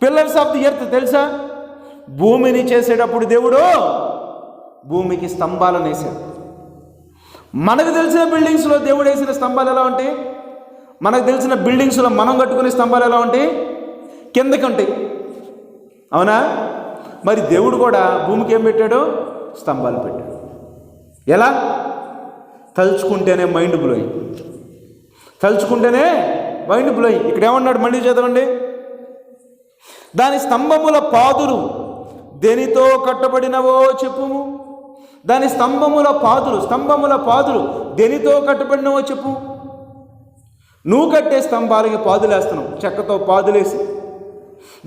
పిల్లర్స్ ఆఫ్ ది ఎర్త్ తెలుసా? భూమిని చేసేటప్పుడు దేవుడు భూమికి స్తంభాలను వేసాడు. మనకు తెలిసిన బిల్డింగ్స్లో దేవుడు వేసిన స్తంభాలు ఎలా ఉంటాయి? మనకు తెలిసిన బిల్డింగ్స్లో మనం కట్టుకునే స్తంభాలు ఎలా ఉంటాయి? కిందకి ఉంటాయి, అవునా? మరి దేవుడు కూడా భూమికి ఏం పెట్టాడు? స్తంభాలు పెట్టాడు. ఎలా? తలుచుకుంటేనే మైండ్ బ్లోయింగ్. తలుచుకుంటేనే మైండ్ బ్లోయింగ్. ఇక్కడ ఏమన్నాడు? మళ్ళీ చదవండి. దాని స్తంభముల పాదులు దేనితో కట్టబడినవో చెప్పుము. దాని స్తంభముల పాదులు దేనితో కట్టబడినవో చెప్పు. నువ్వు కట్టే స్తంభాలకి పాదులేస్తున్నావు, చెక్కతో పాదులేసి,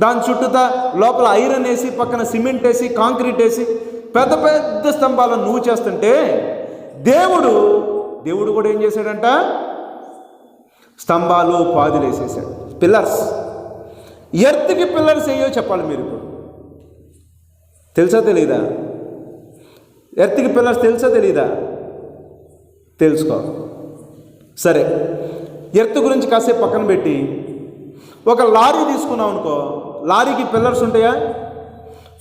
దాని చుట్టూతా లోపల ఐరన్ వేసి, పక్కన సిమెంట్ వేసి, కాంక్రీట్ వేసి పెద్ద పెద్ద స్తంభాలను నువ్వు చేస్తుంటే దేవుడు కూడా ఏం చేశాడంట? స్తంభాలు పాదులు వేసేసాడు. పిల్లర్స్. ఎర్త్కి పిల్లర్స్ ఏయో చెప్పాలి మీరు ఇప్పుడు. తెలుసా తెలీదా? ఎర్త్కి పిల్లర్స్ తెలుసా తెలీదా? తెలుసుకో. సరే, ఎర్త్ గురించి కాసేపు పక్కన పెట్టి ఒక లారీ తీసుకున్నాం అనుకో. లారీకి పిల్లర్స్ ఉంటాయా?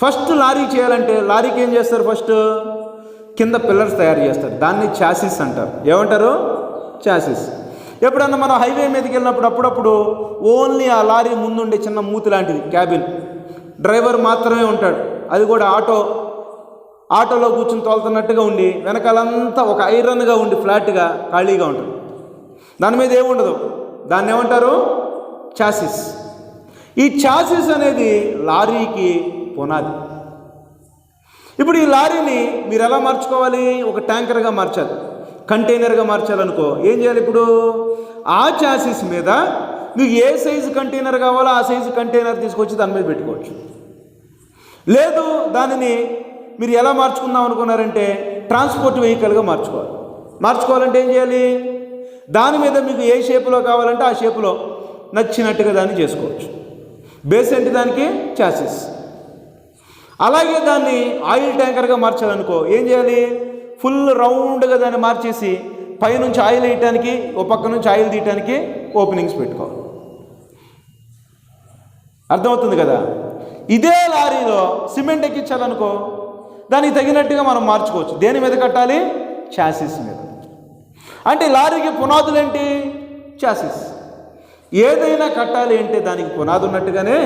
ఫస్ట్ లారీ చేయాలంటే లారీకి ఏం చేస్తారు? ఫస్ట్ కింద పిల్లర్స్ తయారు చేస్తారు. దాన్ని చాసిస్ అంటారు. ఏమంటారు? చాసిస్. ఎప్పుడన్నా మనం హైవే మీదకి వెళ్ళినప్పుడు అప్పుడప్పుడు ఓన్లీ ఆ లారీ ముందుండే చిన్న మూతి లాంటిది క్యాబిన్, డ్రైవర్ మాత్రమే ఉంటాడు. అది కూడా ఆటోలో కూర్చుని తోలుతున్నట్టుగా ఉండి వెనకాలంతా ఒక ఐరన్గా ఉండి ఫ్లాట్గా ఖాళీగా ఉంటుంది. దాని మీద ఏముండదు. దాన్ని ఏమంటారు? చాసిస్. ఈ చాసిస్ అనేది లారీకి పునాది. ఇప్పుడు ఈ లారీని మీరు ఎలా మార్చుకోవాలి? ఒక ట్యాంకర్గా మార్చాలి, కంటైనర్గా మార్చాలనుకో. ఏం చేయాలి? ఇప్పుడు ఆ చాసిస్ మీద మీకు ఏ సైజు కంటైనర్ కావాలో ఆ సైజు కంటైనర్ తీసుకొచ్చి దాని మీద పెట్టుకోవచ్చు. లేదు, దానిని మీరు ఎలా మార్చుకుందాం అనుకున్నారంటే ట్రాన్స్పోర్ట్ వెహికల్గా మార్చుకోవాలంటే ఏం చేయాలి? దాని మీద మీకు ఏ షేపులో కావాలంటే ఆ షేపులో నచ్చినట్టుగా దాన్ని చేసుకోవచ్చు. బేస్ ఏంటి దానికి? చాసిస్. అలాగే దాన్ని ఆయిల్ ట్యాంకర్గా మార్చాలనుకో ఏం చేయాలి? ఫుల్ రౌండ్గా దాన్ని మార్చేసి పైనుంచి ఆయిల్ వేయటానికి, ఓ పక్క నుంచి ఆయిల్ తీయటానికి ఓపెనింగ్స్ పెట్టుకోవాలి. అర్థమవుతుంది కదా? ఇదే లారీలో సిమెంట్ ఎక్కించాలనుకో దానికి తగినట్టుగా మనం మార్చుకోవచ్చు. దేని మీద కట్టాలి? చాసిస్ మీద. అంటే లారీకి పునాదులు ఏంటి? చాసిస్. ఏదైనా కట్టాలి అంటే దానికి పునాది ఉన్నట్టుగానే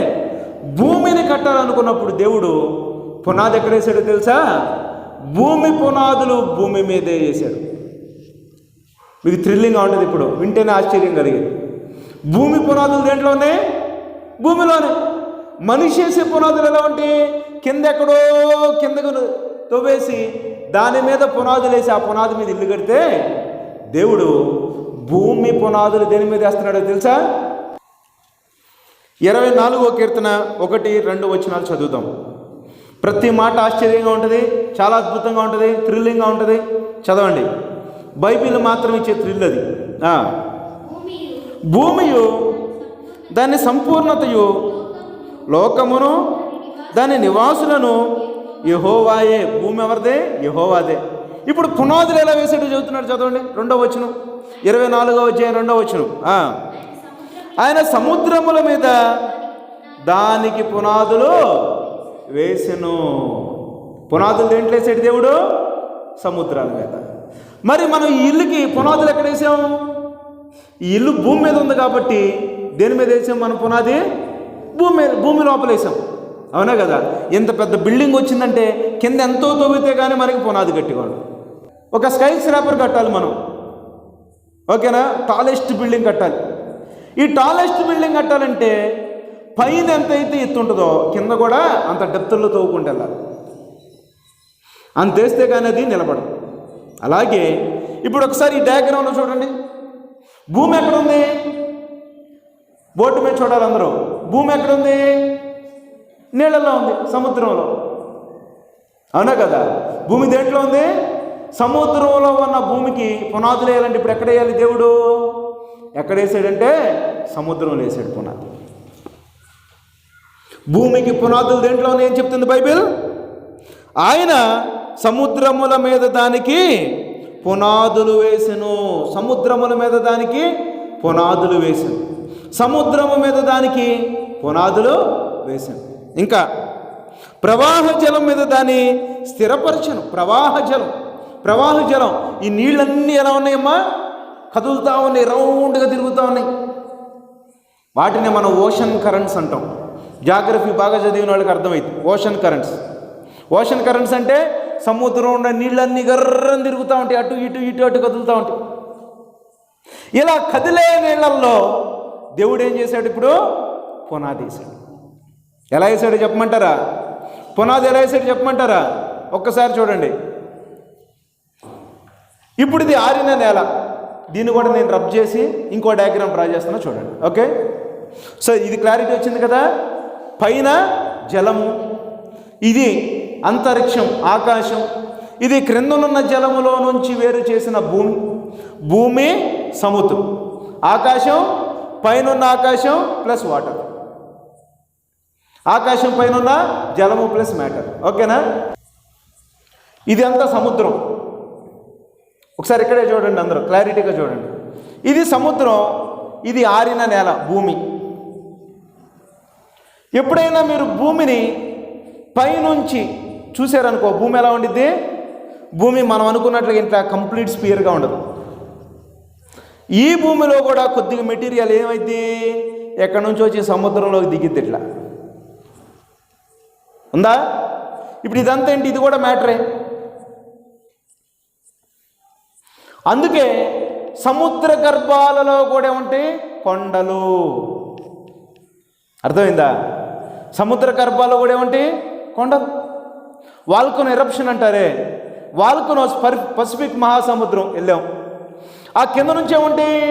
భూమిని కట్టాలనుకున్నప్పుడు దేవుడు పునాది ఎక్కడ వేసాడో తెలుసా? భూమి పునాదులు భూమి మీదే వేసాడు. మీకు థ్రిల్లింగ్గా ఉండదు, ఇప్పుడు వింటేనే ఆశ్చర్యం కలిగేది. భూమి పునాదులు దేంట్లోనే? భూమిలోనే. మనిషి వేసే పునాదులు ఎలా ఉంటాయి? కిందెక్కడో కిందకు తవ్వేసి దాని మీద పునాదులు వేసి ఆ పునాది మీద ఇల్లు కడితే దేవుడు భూమి పునాదులు దేని మీద వేస్తున్నాడో తెలుసా? 24వ కీర్తన 1, 2 వచనాలు చదువుతాం. ప్రతి మాట ఆశ్చర్యంగా ఉంటుంది, చాలా అద్భుతంగా ఉంటుంది, థ్రిల్లింగ్గా ఉంటుంది. చదవండి, బైబిల్ మాత్రం ఇచ్చే థ్రిల్ అది. భూమియు దాని సంపూర్ణతయు లోకమును దాని నివాసులను యెహోవాయే. భూమి ఎవరిదే? యెహోవాదే. ఇప్పుడు పునాదులు ఎలా వేసాడో చెబుతున్నాడు, చదవండి 2వ వచనం, 24వ అధ్యాయం 2వ వచనం. ఆయన సముద్రముల మీద దానికి పునాదులు వేసెను. పునాదులు దేంట్లో వేసాడు దేవుడు? సముద్రాల మీద. మరి మనం ఈ ఇల్లుకి పునాదులు ఎక్కడ వేసాం? ఈ ఇల్లు భూమి మీద ఉంది కాబట్టి దేని మీద వేసాం మనం పునాది? భూమి లోపల వేసాం, అవునా కదా? ఎంత పెద్ద బిల్డింగ్ వచ్చిందంటే కింద ఎంతో తవ్వితే కానీ మనకి పునాది కట్టివాడు. ఒక స్కై స్క్రాపర్ కట్టాలి మనం, ఓకేనా? టాలెస్ట్ బిల్డింగ్ కట్టాలి. ఈ టాలెస్ట్ బిల్డింగ్ కట్టాలంటే పైన ఎంతైతే ఎత్తు ఉంటుందో కింద కూడా అంత డెప్త్లో తవ్వుకుంటూ వెళ్ళాలి, అంతేస్తే కానీ అది నిలబడదు. అలాగే ఇప్పుడు ఒకసారి ఈ డయాగ్రామ్లో చూడండి, భూమి ఎక్కడుంది? బోర్డు మీద చూడాలి అందరూ. భూమి ఎక్కడుంది? నీళ్ళల్లో ఉంది, సముద్రంలో, అవునా కదా? భూమి దేంట్లో ఉంది? సముద్రంలో ఉన్న భూమికి పునాదులు వేయాలంటే ఇప్పుడు ఎక్కడ వేయాలి దేవుడు? ఎక్కడ వేసాడంటే సముద్రంలో వేసాడు పునాది. భూమికి పునాదులు దేంట్లో ఏం చెప్తుంది బైబిల్? ఆయన సముద్రముల మీద దానికి పునాదులు వేసెను. సముద్రముల మీద దానికి పునాదులు వేసెను. సముద్రము మీద దానికి పునాదులు వేసాను. ఇంకా ప్రవాహ జలం మీద దాన్ని స్థిరపరచను. ప్రవాహ జలం ఈ నీళ్ళన్నీ ఎలా ఉన్నాయమ్మా? కదులుతూ ఉన్నాయి, రౌండ్గా తిరుగుతూ ఉన్నాయి. వాటిని మనం ఓషన్ కరెంట్స్ అంటాం. జాగ్రఫీ బాగా చదివిన వాళ్ళకి అర్థమైంది. ఓషన్ కరెంట్స్ అంటే సముద్రం ఉన్న నీళ్ళన్నీ గర్రని తిరుగుతూ ఉంటాయి, అటు ఇటు కదులుతూ ఉంటాయి. ఇలా కదిలే నీళ్ళల్లో దేవుడు ఏం చేశాడు? ఇప్పుడు పునాది వేశాడు. ఎలా వేసాడో చెప్పమంటారా? పునాది ఎలా వేసాడు చెప్పమంటారా? ఒక్కసారి చూడండి. ఇప్పుడు ఇది ఆరిన నేల, దీన్ని కూడా నేను రబ్ చేసి ఇంకో డయాగ్రామ్ డ్రా చేస్తున్నా చూడండి, ఓకే? సో ఇది క్లారిటీ వచ్చింది కదా? పైన జలము, ఇది అంతరిక్షం, ఆకాశం, ఇది క్రిందనున్న జలములో నుంచి వేరు చేసిన భూమి సముద్రం, ఆకాశం, పైనున్న ఆకాశం ప్లస్ వాటర్, ఆకాశం పైన జలము ప్లస్ మ్యాటర్, ఓకేనా? ఇది అంతా సముద్రం. ఒకసారి ఇక్కడే చూడండి, అందరూ క్లారిటీగా చూడండి. ఇది సముద్రం, ఇది ఆరిన నేల, భూమి. ఎప్పుడైనా మీరు భూమిని పైనుంచి చూసారనుకో, భూమి ఎలా ఉండిద్ది? భూమి మనం అనుకున్నట్లుగా ఇంట్లో కంప్లీట్ స్పియర్గా ఉండదు. ఈ భూమిలో కూడా కొద్దిగా మెటీరియల్ ఏమైంది? ఎక్కడి నుంచి వచ్చి సముద్రంలోకి దిగిద్ది, ఇట్లా ఉందా? ఇప్పుడు ఇదంతా ఏంటి? ఇది కూడా మ్యాటరే. అందుకే సముద్ర గర్భాలలో కూడా ఉంటాయి కొండలు. అర్థమైందా? సముద్ర గర్భాలలో కూడా ఉంటాయి కొండలు. వాల్కనో ఎరప్షన్ అంటారే, వాల్కనో పసిఫిక్ మహాసముద్రం వెళ్ళాం. ఆ కింద నుంచి ఏముంటాయి?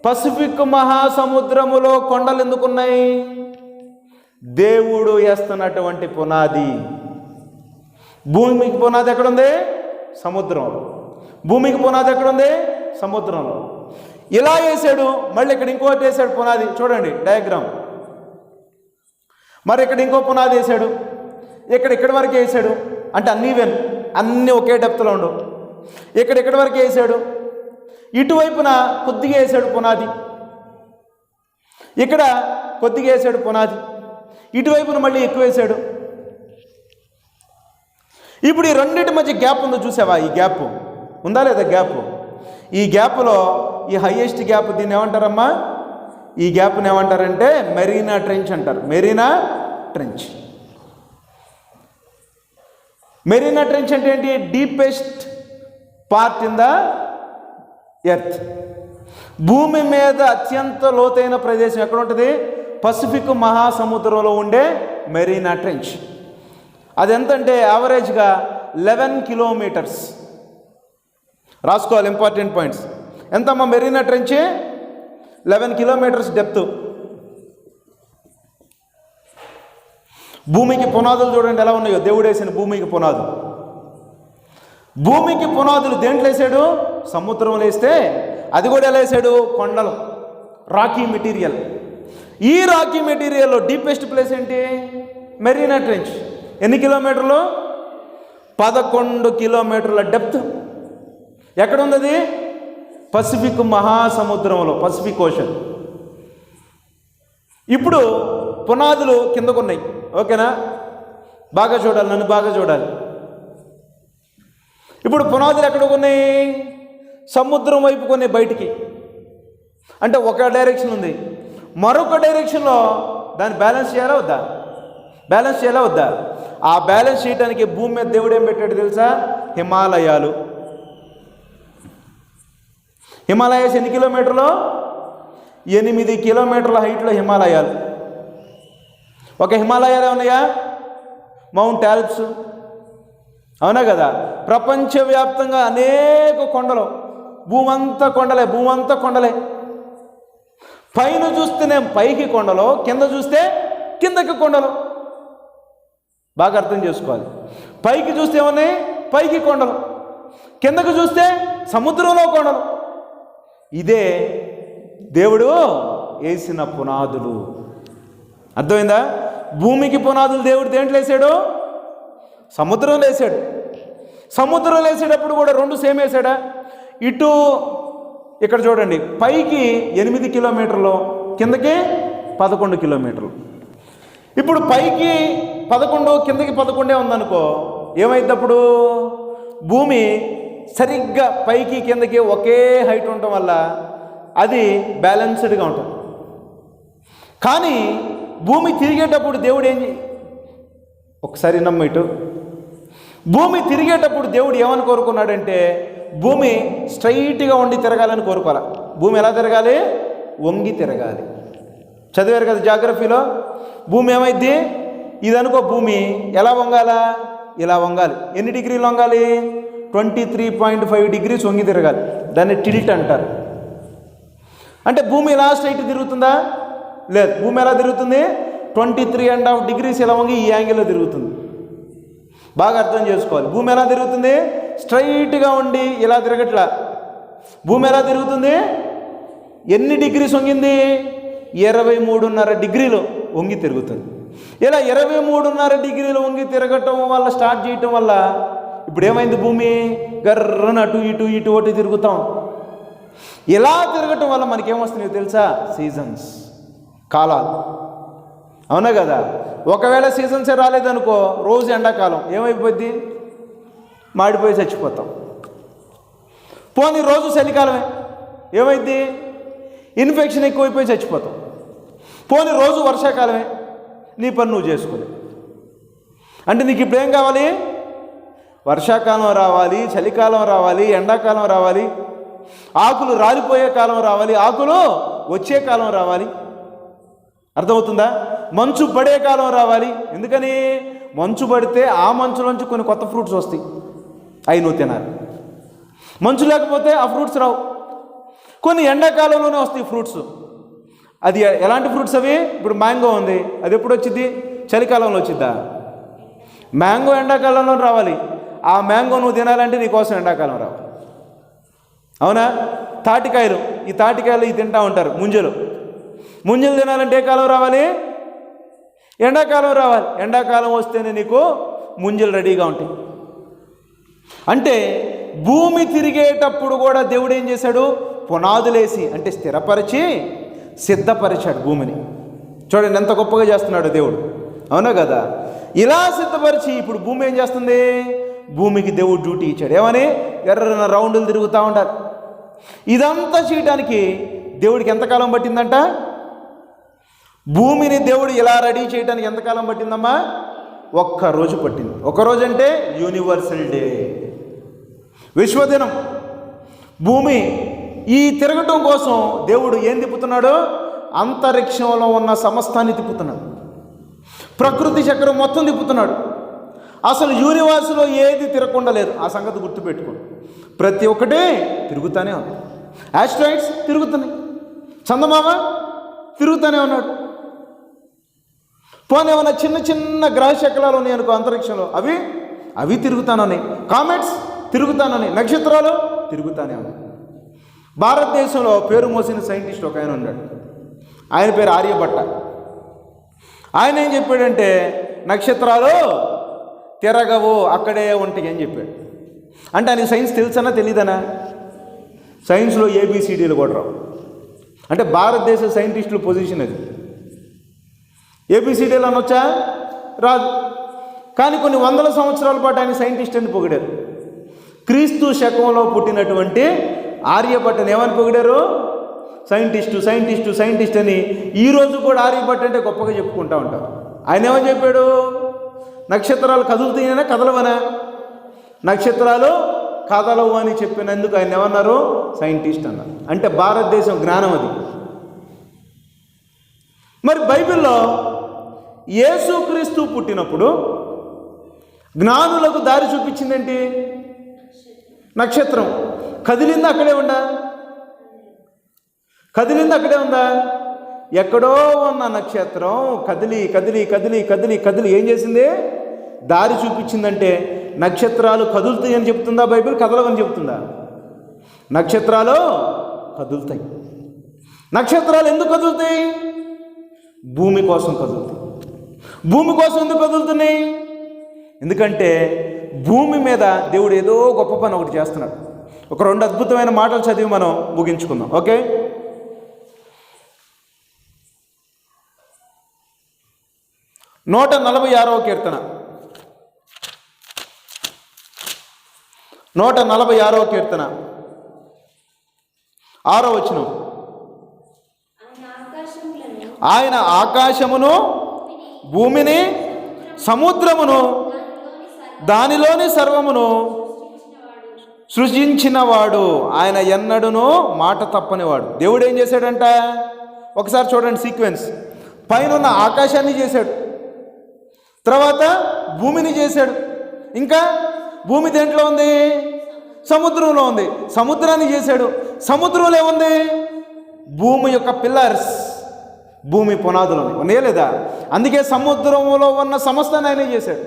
పసిఫిక్ మహాసముద్రములో కొండలు ఎందుకున్నాయి? దేవుడు వేస్తున్నటువంటి పునాది. భూమికి పునాది ఎక్కడుంది? సముద్రంలో. భూమికి పునాది ఎక్కడుంది? సముద్రంలో. ఇలా వేసాడు. మళ్ళీ ఇక్కడ ఇంకోటి వేసాడు పునాది, చూడండి డయాగ్రామ్. మరి ఇక్కడ ఇంకో పునాది వేసాడు, ఇక్కడి వరకు వేసాడు. అంటే అన్నీ ఒకే డెప్త్లో ఉండవు. ఇక్కడి వరకు వేసాడు. ఇటువైపున కొద్దిగా వేసాడు పునాది, ఇక్కడ కొద్దిగా వేసాడు పునాది, ఇటువైపున మళ్ళీ ఎక్కువ వేసాడు. ఇప్పుడు ఈ రెండింటి మధ్య గ్యాప్ ఉందో చూసావా? ఈ గ్యాప్ ఉందా లేదా? గ్యాప్. ఈ గ్యాప్లో ఈ హైయెస్ట్ గ్యాప్, దీన్ని ఏమంటారమ్మా? ఈ గ్యాప్ని ఏమంటారంటే మెరీనా ట్రెంచ్ అంటారు. మెరీనా ట్రెంచ్ అంటే ఏంటి? Deepest part in the earth. భూమి మీద అత్యంత లోతైన ప్రదేశం ఎక్కడ ఉంటుంది? పసిఫిక్ మహాసముద్రంలో ఉండే మెరీనా ట్రెంచ్. అది ఎంతంటే యావరేజ్గా 11 కిలోమీటర్స్. రాసుకోవాలి ఇంపార్టెంట్ పాయింట్స్. ఎంతమ్మా మెరీనా ట్రెంచ్? 11 kilometres depth. భూమికి పునాదులు చూడండి ఎలా ఉన్నాయో, దేవుడు వేసిన భూమికి పునాదులు. భూమికి పునాదులు దేంట్లో వేసాడు? సముద్రంలో వేస్తే అది కూడా ఎలా వేసాడు? కొండలు, రాకీ మెటీరియల్. ఈ రాకీ మెటీరియల్లో డీపెస్ట్ ప్లేస్ ఏంటి? మెరీనా ట్రెంచ్. ఎన్ని కిలోమీటర్లు? 11 కిలోమీటర్ల డెప్త్. ఎక్కడ ఉంది అది? పసిఫిక్ మహాసముద్రంలో, పసిఫిక్ ఓషన్. ఇప్పుడు పునాదులు కిందకున్నాయి, ఓకేనా? బాగా చూడాలి, నన్ను బాగా చూడాలి. ఇప్పుడు పునాదులు ఎక్కడ ఉన్నాయి? సముద్రం వైపు కొన్ని బయటికి, అంటే ఒక డైరెక్షన్ ఉంది. మరొక డైరెక్షన్లో దాన్ని బ్యాలెన్స్ చేయాలా వద్దా? బ్యాలెన్స్ చేయాలా వద్దా? ఆ బ్యాలెన్స్ చేయడానికి భూమి మీద దేవుడు ఏం పెట్టాడు తెలుసా? హిమాలయాలు. హిమాలయాస్ ఎన్ని కిలోమీటర్లు? 8 కిలోమీటర్ల హైట్లో హిమాలయాలు. ఒక హిమాలయాలు ఉన్నాయా? మౌంట్ ఆల్ప్స్, అవునా కదా? ప్రపంచవ్యాప్తంగా అనేక కొండలు, భూమంతా కొండలే, భూమంతా కొండలే. పైన చూస్తేనే పైకి కొండలు, కింద చూస్తే కిందకి కొండలు. బాగా అర్థం చేసుకోవాలి. పైకి చూస్తే ఏమన్నాయి? పైకి కొండలు, కిందకు చూస్తే సముద్రంలో కొండలు. ఇదే దేవుడు వేసిన పునాదులు. అర్థమైందా? భూమికి పునాదులు దేవుడు దేంట్లో వేసాడు? సముద్రంలో వేసాడు. సముద్రంలో వేసేటప్పుడు కూడా 2 సేమ్ వేసాడా? ఇటు ఇక్కడ చూడండి, పైకి 8 కిలోమీటర్లు, కిందకి 11 కిలోమీటర్లు. ఇప్పుడు పైకి 11, కిందకి 11 ఉందనుకో, ఏమైంది అప్పుడు? భూమి సరిగ్గా పైకి కిందకి ఒకే హైట్ ఉండటం వల్ల అది బ్యాలెన్స్డ్గా ఉంటుంది. కానీ భూమి తిరిగేటప్పుడు దేవుడు ఒకసారి నమ్మిటు, భూమి తిరిగేటప్పుడు దేవుడు ఏమని కోరుకున్నాడంటే, భూమి స్ట్రైట్గా ఉండి తిరగాలని కోరుకోవాలి. భూమి ఎలా తిరగాలి? వంగి తిరగాలి. చదివారు కదా జాగ్రఫీలో. భూమి ఏమైంది? ఇది అనుకో, భూమి ఎలా వంగాలా? ఇలా వంగాలి. ఎన్ని డిగ్రీలు వంగాలి? 23.5 డిగ్రీస్ వంగి తిరగాలి. దాన్ని టిల్ట్ అంటారు. అంటే భూమి ఇలా స్ట్రైట్ తిరుగుతుందా? లేదు. భూమి ఎలా తిరుగుతుంది? 23.5 డిగ్రీస్ ఇలా వంగి ఈ యాంగిల్లో తిరుగుతుంది. బాగా అర్థం చేసుకోవాలి. భూమి ఎలా తిరుగుతుంది? స్ట్రైట్గా ఉండి ఇలా తిరగట్లా. భూమి ఎలా తిరుగుతుంది? ఎన్ని డిగ్రీస్ వంగింది? 23.5 డిగ్రీలు వంగి తిరుగుతుంది. ఇలా 23.5 డిగ్రీలు వంగి తిరగటం వల్ల, స్టార్ట్ చేయటం వల్ల ఇప్పుడు ఏమైంది? భూమి గర్రన అటు ఇటు ఇటు ఒకటి తిరుగుతాం. ఇలా తిరగటం వల్ల మనకేమొస్తున్నాయో తెలుసా? సీజన్స్, కాలాలు. అవునా కదా? ఒకవేళ సీజన్సే రాలేదనుకో, రోజు ఎండాకాలం ఏమైపోద్ది? మాడిపోయి చచ్చిపోతాం. పోనీ రోజు చలికాలమే, ఏమైద్ది? ఇన్ఫెక్షన్ ఎక్కువైపోయి చచ్చిపోతాం. పోనీ రోజు వర్షాకాలమే, నీ పని నువ్వు చేసుకోలేవు. అంటే నీకు ఇప్పుడు ఏం కావాలి? వర్షాకాలం రావాలి, చలికాలం రావాలి, ఎండాకాలం రావాలి, ఆకులు రాలిపోయే కాలం రావాలి, ఆకులు వచ్చే కాలం రావాలి. అర్థమవుతుందా? మంచు పడే కాలం రావాలి. ఎందుకని? మంచు పడితే ఆ మంచులోంచి కొన్ని కొత్త ఫ్రూట్స్ వస్తాయి, అవి నువ్వు తినాలి. మంచు లేకపోతే ఆ ఫ్రూట్స్ రావు. కొన్ని ఎండాకాలంలోనే వస్తాయి ఫ్రూట్స్. అది ఎలాంటి ఫ్రూట్స్ అవి? ఇప్పుడు మ్యాంగో ఉంది, అది ఎప్పుడు వచ్చింది? చలికాలంలో వచ్చిద్దా? మ్యాంగో ఎండాకాలంలో రావాలి. ఆ మ్యాంగో నువ్వు తినాలంటే నీకోసం ఎండాకాలం రావాలి. అవునా? తాటికాయలు, ఈ తాటికాయలు ఇవి తింటూ ఉంటారు. ముంజలు తినాలంటే ఏ కాలం రావాలి? ఎండాకాలం రావాలి. ఎండాకాలం వస్తేనే నీకు ముంజలు రెడీగా ఉంటాయి. అంటే భూమి తిరిగేటప్పుడు కూడా దేవుడు ఏం చేశాడు? పునాదులేసి, అంటే స్థిరపరిచి సిద్ధపరిచాడు భూమిని. చూడండి ఎంత గొప్పగా చేస్తున్నాడు దేవుడు. అవునా కదా? ఇలా సిద్ధపరిచి ఇప్పుడు భూమి ఏం చేస్తుంది? భూమికి దేవుడు డ్యూటీ ఇచ్చాడు. ఏమని? ఎర్రన రౌండ్లు తిరుగుతూ ఉండాలి. ఇదంతా చేయడానికి దేవుడికి ఎంతకాలం పట్టిందంట? భూమిని దేవుడు ఇలా రెడీ చేయడానికి ఎంతకాలం పట్టిందమ్మా? 1 రోజు పట్టింది. 1 రోజు అంటే యూనివర్సల్ డే, విశ్వదినం. భూమి ఈ తిరగటం కోసం దేవుడు ఏం తిప్పుతున్నాడు? అంతరిక్షంలో ఉన్న సమస్తాన్ని తిప్పుతున్నాడు. ప్రకృతి చక్రం మొత్తం తిప్పుతున్నాడు. అసలు యూనివర్స్లో ఏది తిరగకుండా లేదు. ఆ సంగతి గుర్తుపెట్టుకోండి. ప్రతి ఒక్కటి తిరుగుతూనే ఉంది. ఆస్ట్రాయిడ్స్ తిరుగుతున్నాయి, చందమామ తిరుగుతూనే ఉన్నాడు. పోనీ ఏమైనా చిన్న చిన్న గ్రహ శకలాలు ఉన్నాయి అనుకో అంతరిక్షంలో, అవి తిరుగుతానని, కామెట్స్ తిరుగుతానని, నక్షత్రాలు తిరుగుతానే ఉన్నాయి. భారతదేశంలో పేరు మోసిన సైంటిస్ట్ ఒక ఆయన ఉన్నాడు. ఆయన పేరు ఆర్యభట్ట. ఆయన ఏం చెప్పాడంటే నక్షత్రాలు తిరగవు, అక్కడే ఉంటాయి అని చెప్పాడు. అంటే ఆయనకి సైన్స్ తెలుసనా తెలీదనా? సైన్స్లో ఏబిసిడీలు కూడా రావు. అంటే భారతదేశ సైంటిస్టుల పొజిషన్ అది. ఏబిసిడీలు అనొచ్చా? రాదు. కానీ కొన్ని వందల సంవత్సరాల పాటు ఆయన సైంటిస్ట్ అని పొగిడారు. క్రీస్తు శకంలో పుట్టినటువంటి ఆర్యభట్టని ఏమని పొగిడారు? సైంటిస్టు సైంటిస్టు సైంటిస్ట్ అని. ఈరోజు కూడా ఆర్యభట్ట అంటే గొప్పగా చెప్పుకుంటూ ఉంటారు. ఆయన ఏమని చెప్పాడు? నక్షత్రాలు కదులుతాయనా కదలవనా? నక్షత్రాలు కదలవు అని చెప్పినందుకు ఆయన ఏమన్నారు? సైంటిస్ట్ అన్నారు. అంటే భారతదేశం జ్ఞానం అది. మరి బైబిల్లో యేసుక్రీస్తు పుట్టినప్పుడు జ్ఞానులకు దారి చూపించిందేంటి? నక్షత్రం. కదిలింది అక్కడే ఉందా? కదిలింది అక్కడే ఉందా? ఎక్కడో ఉన్న నక్షత్రం కదిలి కదిలి కదిలి కదిలి కదిలి ఏం చేసింది? దారి చూపించిందంటే నక్షత్రాలు కదులుతాయని చెప్తుందా బైబిల్? కదలవని చెప్తుందా? నక్షత్రాలు కదులుతాయి. నక్షత్రాలు ఎందుకు కదులుతాయి? భూమి కోసం కదులుతాయి. భూమి కోసం ఎందుకు కదులుతున్నాయి? ఎందుకంటే భూమి మీద దేవుడు ఏదో గొప్ప పని ఒకటి చేస్తున్నాడు. ఒక 2 అద్భుతమైన మాటలు చదివి మనం ముగించుకుందాం. ఓకే, 146వ కీర్తన, 146వ కీర్తన 6వ వచనం. ఆయన ఆకాశమును భూమిని సముద్రమును దానిలోని సర్వమును సృజించినవాడు, ఆయన ఎన్నడూనూ మాట తప్పనివాడు. దేవుడు ఏం చేశాడంట? ఒకసారి చూడండి సీక్వెన్స్. పైన ఆకాశాన్ని చేశాడు, తర్వాత భూమిని చేశాడు, ఇంకా భూమి దేంట్లో ఉంది? సముద్రంలో ఉంది. సముద్రాన్ని చేశాడు, సముద్రంలో ఏముంది? భూమి యొక్క పిల్లర్స్, భూమి పునాదులు ఉన్నాయా లేదా? అందుకే సముద్రంలో ఉన్న సమస్తాన్ని ఆయనే చేశాడు.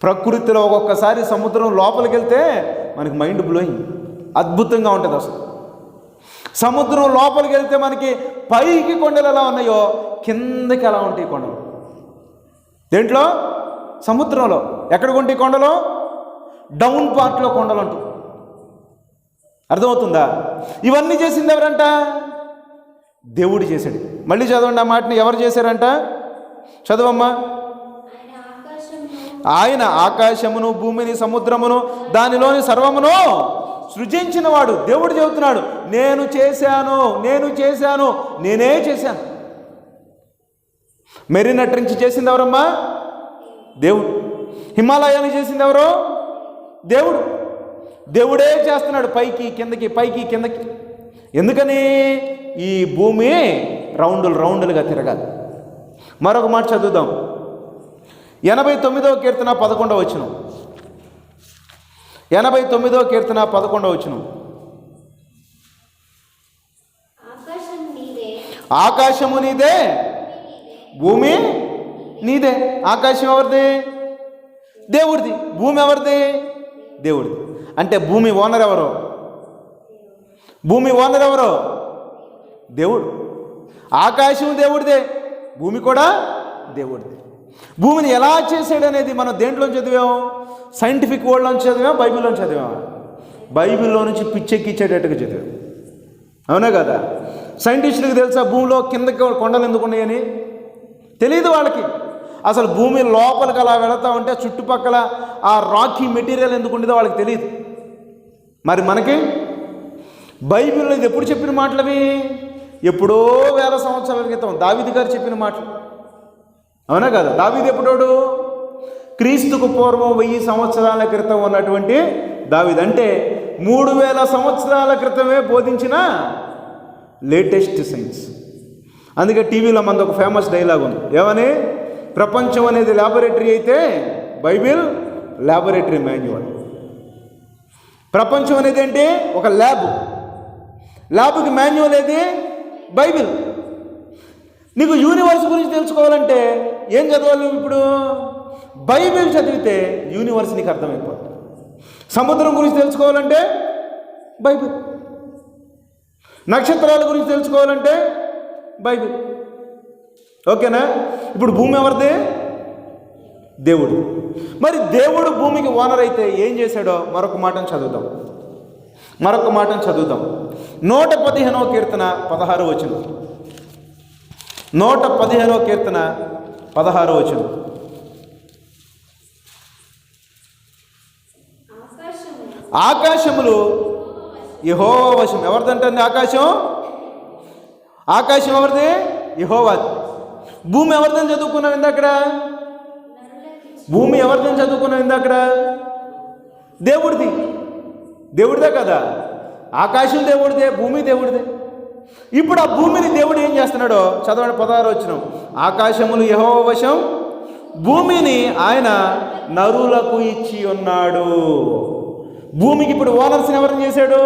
ప్రకృతిలో ఒక్కొక్కసారి సముద్రం లోపలికి వెళ్తే మనకి మైండ్ బ్లోయింగ్, అద్భుతంగా ఉంటుంది. అసలు సముద్రం లోపలికి వెళ్తే మనకి పైకి కొండలు ఎలా ఉన్నాయో కిందకి ఎలా ఉంటాయి కొండలు. దేంట్లో? సముద్రంలో. ఎక్కడికి ఉంటాయి కొండలు? డౌన్ పార్ట్లో కొండలు ఉంటాయి. అర్థమవుతుందా? ఇవన్నీ చేసింది ఎవరంట? దేవుడు చేశాడు. మళ్ళీ చదవండి ఆ మాటని. ఎవరు చేశారంట? చదవమ్మా. ఆయన ఆకాశమును భూమిని సముద్రమును దానిలోని సర్వమును సృజించిన వాడు. దేవుడు చెబుతున్నాడు, నేను చేశాను, నేను చేశాను, నేనే చేశాను. మెరీనా ట్రెంచ్ చేసింది ఎవరమ్మా? దేవుడు. హిమాలయాన్ని చేసింది ఎవరు? దేవుడు. దేవుడే చేస్తున్నాడు, పైకి కిందకి పైకి కిందకి. ఎందుకని? ఈ భూమి రౌండులుగా తిరగాలి. మరొక మాట చదువుదాం. 89వ కీర్తన 11వ వచనం. 89వ కీర్తన 11వ వచనం. ఆకాశము నీదే, భూమి నీదే. ఆకాశం ఎవరిది? దేవుడిది. భూమి ఎవరిది? దేవుడిది. అంటే భూమి ఓనర్ ఎవరు? భూమి ఓనర్ ఎవరు? దేవుడు. ఆకాశం దేవుడిదే, భూమి కూడా దేవుడిదే. భూమిని ఎలా చేశాడనేది మనం దేంట్లో చదివాం? సైంటిఫిక్ వరల్డ్లో చదివాం, బైబిల్లో చదివాం. బైబిల్లో నుంచి పిచ్చెక్కిచ్చేటట్టుగా చదివాం. అవునా కదా? సైంటిస్టులకు తెలుసా భూమిలో కిందకి కొండలు ఎందుకు ఉన్నాయని? తెలియదు వాళ్ళకి. అసలు భూమి లోపలికి అలా వెళతా ఉంటే చుట్టుపక్కల ఆ రాకీ మెటీరియల్ ఎందుకు ఉండేదో వాళ్ళకి తెలియదు. మరి మనకి బైబిల్లో ఇది ఎప్పుడు చెప్పిన మాటలవి? ఎప్పుడో వేల సంవత్సరాల క్రితం దావీదు గారు చెప్పిన మాటలు. అవునా కదా? దావీదు ఎప్పుడోడు? క్రీస్తుకు పూర్వం 1000 సంవత్సరాల క్రితం ఉన్నటువంటి దావీదు. అంటే 3000 సంవత్సరాల క్రితమే బోధించిన లేటెస్ట్ సైన్స్. అందుకే టీవీలో మనది ఒక ఫేమస్ డైలాగ్ ఉంది. ఏమని? ప్రపంచం అనేది ల్యాబొరేటరీ అయితే బైబిల్ ల్యాబొరేటరీ మాన్యువల్. ప్రపంచం అనేది ఏంటి? ఒక ల్యాబ్కి మాన్యువల్ ఏది? బైబిల్. నీకు యూనివర్స్ గురించి తెలుసుకోవాలంటే ఏం చదవాలి నువ్వు ఇప్పుడు? బైబిల్ చదివితే యూనివర్స్ నీకు అర్థమైపోతుంది. సముద్రం గురించి తెలుసుకోవాలంటే బైబిల్, నక్షత్రాల గురించి తెలుసుకోవాలంటే బైబిల్. ఓకేనా? ఇప్పుడు భూమి ఎవరిది? దేవుడు. మరి దేవుడు భూమికి ఓనర్ అయితే ఏం చేశాడో మరొక మాటను చదువుదాం. 115వ కీర్తన 16వ వచనం. 115వ కీర్తన 16వ వచనం. ఆకాశములు యెహోవా వశం. ఎవరిదంటే ఆకాశం? ఆకాశం ఎవరిది? యెహోవాది. భూమి ఎవరిదని చదువుకున్నాం ఇందాకడ? భూమి ఎవరిదని చదువుకున్నాం ఇందాకడ? దేవుడిది. దేవుడిదే కదా. ఆకాశం దేవుడిదే, భూమి దేవుడిదే. ఇప్పుడు ఆ భూమిని దేవుడు ఏం చేస్తున్నాడో చదవండి. 16వ వచనం. ఆకాశములు యెహోవా వశం, భూమిని ఆయన నరులకు ఇచ్చి ఉన్నాడు. భూమికి ఇప్పుడు ఓనర్స్ని ఎవరిని చేశాడు?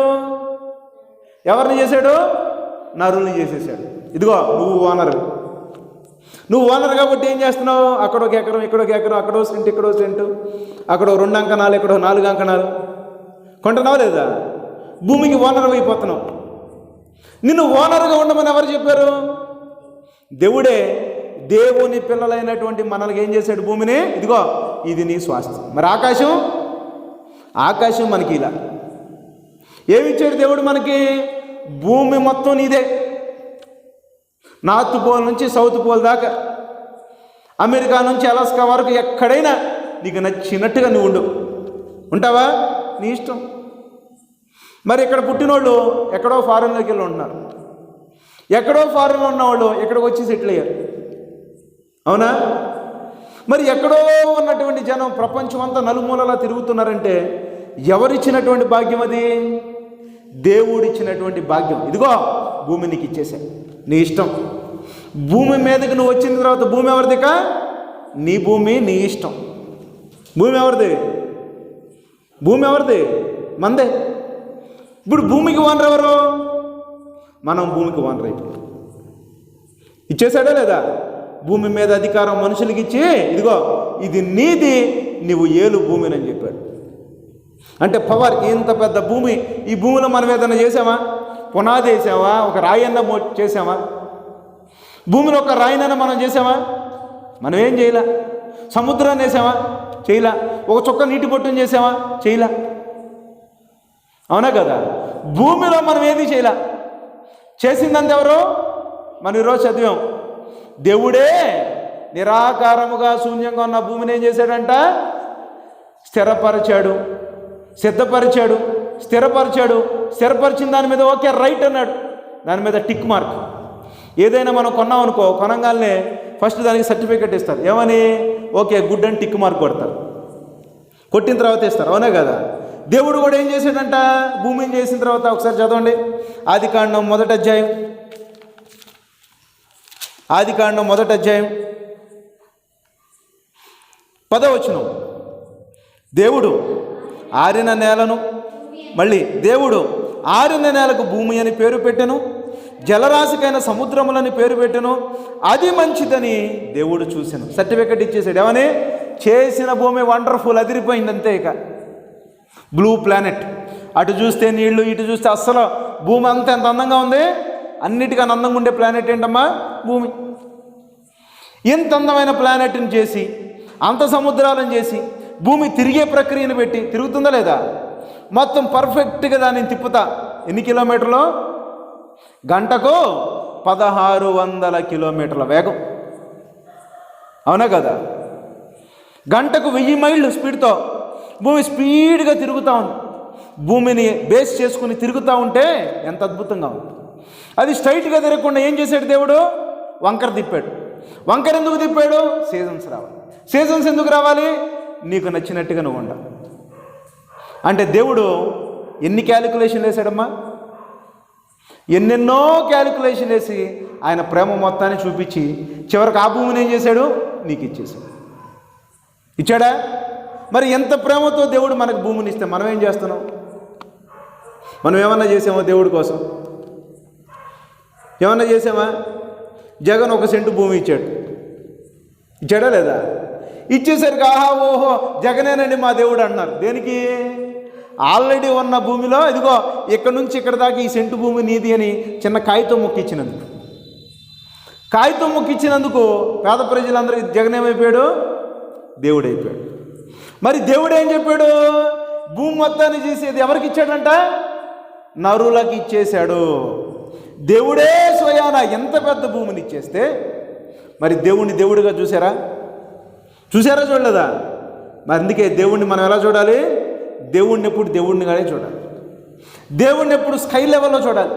ఎవరిని చేశాడు? నరుల్ని చేసేసాడు. ఇదిగో నువ్వు ఓనర్. నువ్వు ఓనర్ కాబట్టి ఏం చేస్తున్నావు? అక్కడ ఒక ఎకరం, ఇక్కడ ఒక ఎకరం, అక్కడో సెంటు, ఇక్కడో సెంటు, అక్కడో 2 అంకణాలు, ఇక్కడో 4 అంకణాలు కొంటున్నావా లేదా? భూమికి ఓనర్ అయిపోతున్నావు. నిన్ను ఓనర్గా ఉండమని ఎవరు చెప్పారు? దేవుడే. దేవుని పిల్లలైనటువంటి మనల్ని ఏం చేశాడు? భూమిని, ఇదిగో ఇది నీ స్వాస్థ్యం. మరి ఆకాశం మనకి ఇలా ఏమిచ్చాడు దేవుడు మనకి? భూమి మొత్తం నీదే. నార్త్ పోల్ నుంచి సౌత్ పోల్ దాకా, అమెరికా నుంచి అలాస్కా వరకు ఎక్కడైనా నీకు నచ్చినట్టుగా నువ్వు ఉంటావా? నీ ఇష్టం. మరి ఇక్కడ పుట్టినోళ్ళు ఎక్కడో ఫారెన్లోకి వెళ్ళి ఉంటున్నారు. ఎక్కడో ఫారెన్లో ఉన్నవాళ్ళు ఎక్కడికి వచ్చి సెటిల్ అయ్యారు. అవునా? మరి ఎక్కడో ఉన్నటువంటి జనం ప్రపంచం అంతా నలుమూలలా తిరుగుతున్నారంటే ఎవరిచ్చినటువంటి భాగ్యం అది? దేవుడిచ్చినటువంటి భాగ్యం. ఇదిగో భూమి నీకు ఇచ్చేసాడు, నీ ఇష్టం. భూమి మీదకి నువ్వు వచ్చిన తర్వాత భూమి ఎవరిదిక? నీ భూమి, నీ ఇష్టం. భూమి ఎవరిది? భూమి ఎవరిది? మందే. ఇప్పుడు భూమికి ఓనర్ ఎవరు? మనం భూమికి ఓనర్ అయిపోయి ఇచ్చేసాడా లేదా? భూమి మీద అధికారం మనుషులకి ఇచ్చి, ఇదిగో ఇది నీది, నువ్వు ఏలు భూమిని అని చెప్పాడు. అంటే పవర్. ఇంత పెద్ద భూమి, ఈ భూమిలో మనం ఏదైనా చేసామా? పునాది వేసామా? ఒక రాయన్న చేసామా? భూమిలో ఒక రాయినైనా మనం చేసామా? మనం ఏం చేయలే. సముద్రాన్ని వేసామా? చేయలే. ఒక చుక్క నీటి బొట్టుని చేసామా? చేయలే. అవునా కదా? భూమిలో మనం ఏది చేయలే. చేసిందంత ఎవరు? మనం ఈరోజు చదివాం. దేవుడే నిరాకారముగా శూన్యంగా ఉన్న భూమిని ఏం చేశాడంట? స్థిరపరిచాడు, సిద్ధపరిచాడు, స్థిరపరిచాడు. స్థిరపరిచిన దాని మీద ఓకే రైట్ అన్నాడు, దాని మీద టిక్ మార్క్. ఏదైనా మనం కొన్నాం అనుకో, కొనంగానే ఫస్ట్ దానికి సర్టిఫికెట్ ఇస్తారు. ఏమని? ఓకే గుడ్ అని టిక్ మార్క్ కొడతారు. కొట్టిన తర్వాత ఇస్తారు. అవునా కదా? దేవుడు కూడా ఏం చేశాడంట? భూమిని చేసిన తర్వాత ఒకసారి చదవండి. ఆదికాండం 1వ అధ్యాయం. ఆదికాండం 1వ అధ్యాయం 10వ వచనం. దేవుడు ఆరిన నేలను, మళ్ళీ దేవుడు ఆరిన నేలకు భూమి అని పేరు పెట్టెను, జలరాశికైన సముద్రములని పేరు పెట్టెను, అది మంచిదని దేవుడు చూశాను. సర్టిఫికెట్ ఇచ్చేసాడు. ఏమని? చేసిన భూమి వండర్ఫుల్, అదిరిపోయింది అంతే. ఇక బ్లూ ప్లానెట్. అటు చూస్తే నీళ్లు, ఇటు చూస్తే అస్సలు భూమి అంతా ఎంత అందంగా ఉంది. అన్నిటికన్నా అందంగా ఉండే ప్లానెట్ ఏంటమ్మా? భూమి. ఎంత అందమైన ప్లానెట్ని చేసి, అంత సముద్రాలను చేసి, భూమి తిరిగే ప్రక్రియను పెట్టి, తిరుగుతుందా లేదా? మొత్తం పర్ఫెక్ట్గా దాన్ని తిప్పుతా. ఎన్ని కిలోమీటర్లు? గంటకు 1600 కిలోమీటర్ల వేగం. అవునా కదా? గంటకు 1000 మైళ్ళు స్పీడ్తో భూమి స్పీడ్గా తిరుగుతూ ఉంది. భూమిని బేస్ చేసుకుని తిరుగుతూ ఉంటే ఎంత అద్భుతంగా ఉంది. అది స్ట్రైట్గా తిరగకుండా ఏం చేశాడు దేవుడు? వంకర తిప్పాడు. వంకర ఎందుకు తిప్పాడు? సీజన్స్ రావాలి. సీజన్స్ ఎందుకు రావాలి? నీకు నచ్చినట్టుగా నువ్వు ఉండాలి. అంటే దేవుడు ఎన్ని క్యాలిక్యులేషన్లు వేసాడమ్మా? ఎన్నెన్నో క్యాలిక్యులేషన్ వేసి ఆయన ప్రేమ మొత్తాన్ని చూపించి చివరికి ఆ భూమిని ఏం చేశాడు? నీకు ఇచ్చేసాడు. ఇచ్చాడా? మరి ఎంత ప్రేమతో దేవుడు మనకు భూమిని ఇస్తే మనం ఏం చేస్తున్నాం? మనం ఏమన్నా చేసామో దేవుడి కోసం? ఏమన్నా చేసామా? జగన్ 1 సెంటు భూమి ఇచ్చాడు. ఇచ్చాడా లేదా? ఇచ్చేసరికి ఆహా ఓహో జగనేనండి మా దేవుడు అన్నారు. దేనికి? ఆల్రెడీ ఉన్న భూమిలో ఇదిగో ఇక్కడ నుంచి ఇక్కడ దాకా ఈ సెంటు భూమి నీది అని చిన్న కాగితం మొక్కిచ్చినందుకు, కాగితం మొక్కిచ్చినందుకు పేద ప్రజలందరూ జగన్ ఏమైపోయాడు? దేవుడైపోయాడు. మరి దేవుడు ఏం చెప్పాడు? భూమి మొత్తాన్ని చేసేది ఎవరికి ఇచ్చాడంట? నరులకు ఇచ్చేశాడు. దేవుడే స్వయాన ఎంత పెద్ద భూమిని ఇచ్చేస్తే మరి దేవుణ్ణి దేవుడిగా చూసారా చూడలేదా? మరి అందుకే దేవుణ్ణి మనం ఎలా చూడాలి? దేవుణ్ణి ఎప్పుడు దేవుణ్ణిగానే చూడాలి. దేవుణ్ణి ఎప్పుడు స్కై లెవెల్లో చూడాలి.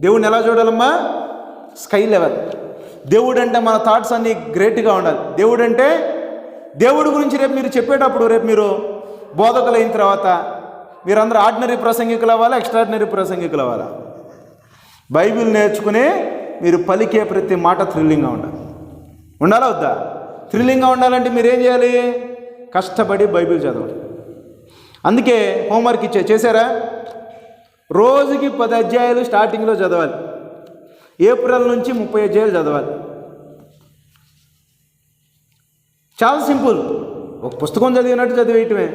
దేవుణ్ణి ఎలా చూడాలమ్మా? Sky level. దేవుడు అంటే మన థాట్స్ అన్నీ గ్రేట్గా ఉండాలి. దేవుడు అంటే దేవుడి గురించి రేపు మీరు చెప్పేటప్పుడు, రేపు మీరు బోధకులు అయిన తర్వాత మీరందరూ ఆర్డినరీ ప్రసంగికులు అవ్వాలా, ఎక్స్ట్రాడినరీ ప్రసంగికులు అవ్వాలా? బైబిల్ నేర్చుకుని మీరు పలికే ప్రతి మాట థ్రిల్లింగ్గా ఉండాలా వద్దా? థ్రిల్లింగ్గా ఉండాలంటే మీరు ఏం చేయాలి? కష్టపడి బైబిల్ చదవండి. అందుకే హోంవర్క్ చేశారా? రోజుకి 10 అధ్యాయాలు స్టార్టింగ్లో చదవాలి. ఏప్రిల్ నుంచి 30 అధ్యాయాలు చదవాలి. చాలా సింపుల్. ఒక పుస్తకం చదివినట్టు చదివేయటమే.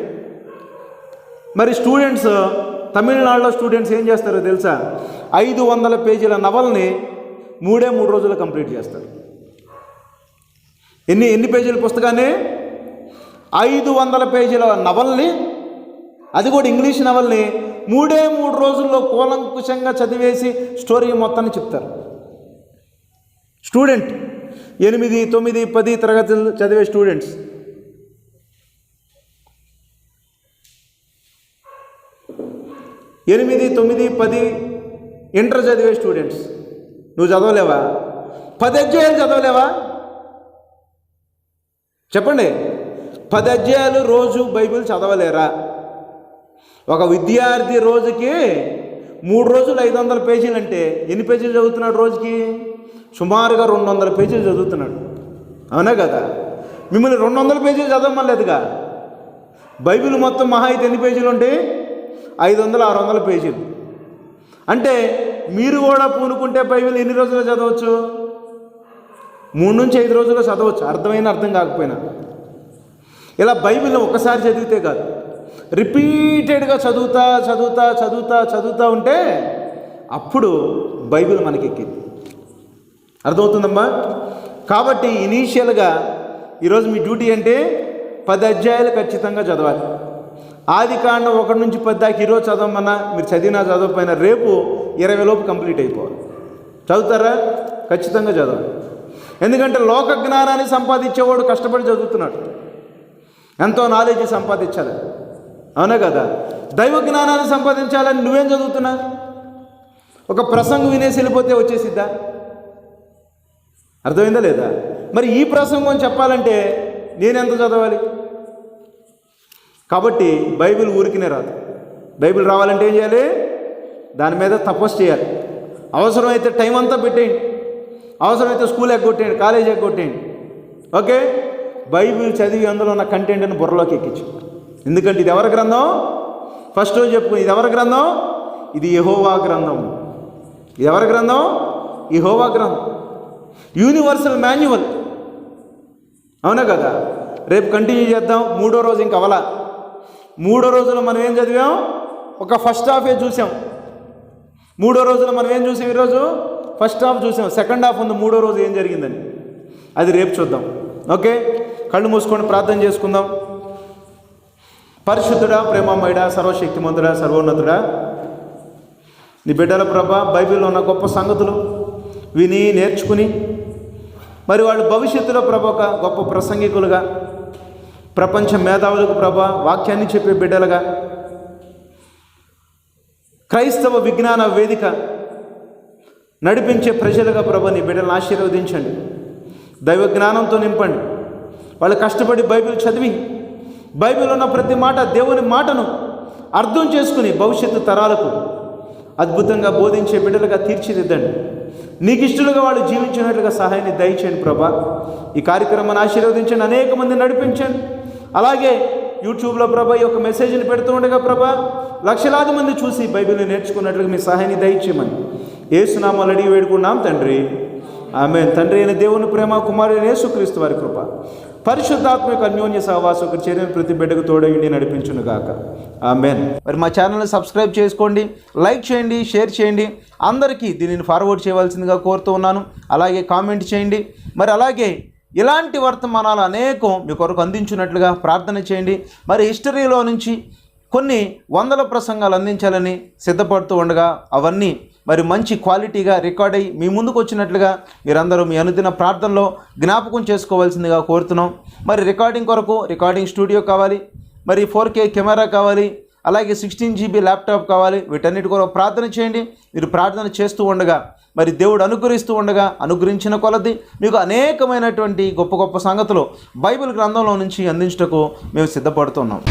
మరి స్టూడెంట్స్, తమిళనాడులో స్టూడెంట్స్ ఏం చేస్తారో తెలుసా? 500 పేజీల నవల్ని 3 రోజుల్లో కంప్లీట్ చేస్తారు. ఎన్ని పేజీల పుస్తకాన్ని? 500 పేజీల నవల్ని, అది కూడా ఇంగ్లీష్ నవల్ని 3 రోజుల్లో కూలంకుషంగా చదివేసి స్టోరీ మొత్తాన్ని చెప్తారు. స్టూడెంట్ 8, 9, 10 తరగతులు చదివే స్టూడెంట్స్. ఎనిమిది 9, 10 ఇంటర్ చదివే స్టూడెంట్స్. నువ్వు చదవలేవా? 10 అధ్యాయాలు చదవలేవా? చెప్పండి. 10 అధ్యాయాలు రోజు బైబిల్ చదవలేరా? ఒక విద్యార్థి రోజుకి 3 రోజులు 500 పేజీలు అంటే ఎన్ని పేజీలు చదువుతున్నాడు రోజుకి? సుమారుగా 200 పేజీలు చదువుతున్నాడు. అవునా కదా? మిమ్మల్ని 200 పేజీలు చదవమలేదుగా. బైబిల్ మొత్తం మహా అయితే ఎన్ని పేజీలు ఉంటాయి? 500, 600 పేజీలు. అంటే మీరు కూడా పూనుకుంటే బైబిల్ ఎన్ని రోజుల్లో చదవచ్చు? 3 నుంచి 5 రోజుల్లో చదవచ్చు, అర్థమైనా అర్థం కాకపోయినా. ఇలా బైబిల్ని ఒక్కసారి చదివితే కాదు, రిపీటెడ్గా చదువుతా ఉంటే అప్పుడు బైబిల్ మనకి ఎక్కింది. అర్థమవుతుందమ్మా? కాబట్టి ఇనీషియల్గా ఈరోజు మీ డ్యూటీ అంటే 10 అధ్యాయాలు ఖచ్చితంగా చదవాలి. ఆదికాండం 1 నుంచి 10 దాకా ఈరోజు చదవమన్నా మీరు చదివినా చదవకపోయినా రేపు 20 లోపు కంప్లీట్ అయిపోవాలి. చదువుతారా? ఖచ్చితంగా చదవాలి. ఎందుకంటే లోక జ్ఞానాన్ని సంపాదించేవాడు కష్టపడి చదువుతున్నాడు, ఎంతో నాలెడ్జ్ సంపాదించాలి. అవునా కదా? దైవ జ్ఞానాన్ని సంపాదించాలని నువ్వేం చదువుతున్నా? ఒక ప్రసంగం వినేసి వెళ్ళిపోతే వచ్చేసిద్దా? అర్థమైందా లేదా? మరి ఈ ప్రసంగం చెప్పాలంటే నేనెంత చదవాలి? కాబట్టి బైబిల్ ఊరికినే రాదు. బైబిల్ రావాలంటే ఏం చేయాలి? దాని మీద తపస్సు చేయాలి. అవసరమైతే టైం అంతా పెట్టేయండి, అవసరమైతే స్కూల్ ఎగ్గొట్టేయండి, కాలేజ్ ఎగ్గొట్టేయండి. ఓకే? బైబిల్ చదివి అందులో ఉన్న కంటెంట్ని బుర్రలోకి ఎక్కించు. ఎందుకంటే ఇది ఎవరి గ్రంథం? ఫస్ట్ రోజు చెప్పుకుని, ఇది ఎవరి గ్రంథం? ఇది యెహోవా గ్రంథం. ఇది ఎవరి గ్రంథం? యెహోవా గ్రంథం. Universal manual. అవునా కదా? రేపు కంటిన్యూ చేద్దాం. 3వ రోజు ఇంక అవలా. 3వ రోజులో మనం ఏం చదివాం? ఒక ఫస్ట్ హాఫే చూసాం. 3వ రోజులో మనం ఏం చూసాం? ఈరోజు ఫస్ట్ హాఫ్ చూసాం. సెకండ్ హాఫ్ ఉంది 3వ రోజు ఏం జరిగిందని, అది రేపు చూద్దాం. ఓకే? కళ్ళు మూసుకొని ప్రార్థన చేసుకుందాం. పరిశుద్ధుడా, ప్రేమమయుడా, సర్వశక్తిమంతుడా, సర్వోన్నతుడా, నీ బిడ్డల ప్రభా బైబిల్లో ఉన్న గొప్ప సంగతులు విని నేర్చుకుని మరి వాళ్ళు భవిష్యత్తులో ప్రభా ఒక గొప్ప ప్రసంగికులుగా, ప్రపంచ మేధావులకు ప్రభా వాక్యాన్ని చెప్పే బిడ్డలుగా, క్రైస్తవ విజ్ఞాన వేదిక నడిపించే ప్రజలుగా ప్రభా నీ బిడ్డలను ఆశీర్వదించండి. దైవ జ్ఞానంతో నింపండి. వాళ్ళు కష్టపడి బైబిల్ చదివి బైబిల్ ఉన్న ప్రతి మాట, దేవుని మాటను అర్థం చేసుకుని భవిష్యత్తు తరాలకు అద్భుతంగా బోధించే బిడ్డలుగా తీర్చిదిద్దండి. నీకు ఇష్టలుగా వాళ్ళు జీవించినట్లుగా సహాయాన్ని దయచేయండి ప్రభా. ఈ కార్యక్రమాన్ని ఆశీర్వదించండి, అనేక మంది నడిపించండి. అలాగే యూట్యూబ్లో ప్రభా ఈ యొక్క మెసేజ్ని పెడుతూ ఉండగా ప్రభా లక్షలాది మంది చూసి బైబిల్ని నేర్చుకున్నట్లుగా మీ సహాయాన్ని దయచేయమని యేసు నామములో అడిగి వేడుకున్నాం తండ్రి. ఆమేన్. తండ్రి అయిన దేవుని ప్రేమ, కుమారుడైన యేసుక్రీస్తు వారి కృప, పరిశుద్ధాత్మ యొక్క అన్యోన్య సహవాసం ఒక చేరిన ప్రతి బిడ్డకు తోడైండి నడిపించును గాక. ఆమేన్. మరి మా ఛానల్ని సబ్స్క్రైబ్ చేసుకోండి, లైక్ చేయండి, షేర్ చేయండి. అందరికీ దీనిని ఫార్వర్డ్ చేయవలసిందిగా కోరుతూ ఉన్నాను. అలాగే కామెంట్ చేయండి. మరి అలాగే ఇలాంటి వర్తమానాలు అనేకం మీ కొరకు అందించినట్లుగా ప్రార్థన చేయండి. మరి హిస్టరీలో నుంచి కొన్ని వందల ప్రసంగాలు అందించాలని సిద్ధపడుతూ ఉండగా అవన్నీ మరి మంచి క్వాలిటీగా రికార్డ్ అయ్యి మీ ముందుకు వచ్చినట్లుగా మీరందరూ మీ అనుదిన ప్రార్థనలో జ్ఞాపకం చేసుకోవాల్సిందిగా కోరుతున్నాం. మరి రికార్డింగ్ కొరకు రికార్డింగ్ స్టూడియో కావాలి, మరి 4K కెమెరా కావాలి, అలాగే 16 GB ల్యాప్టాప్ కావాలి. వీటన్నిటి కొరకు ప్రార్థన చేయండి. మీరు ప్రార్థన చేస్తూ ఉండగా మరి దేవుడు అనుగ్రహిస్తూ ఉండగా అనుగ్రహించిన కొలది మీకు అనేకమైనటువంటి గొప్ప గొప్ప సంగతులు బైబిల్ గ్రంథంలో నుంచి అందించుటకు మేము సిద్ధపడుతున్నాం.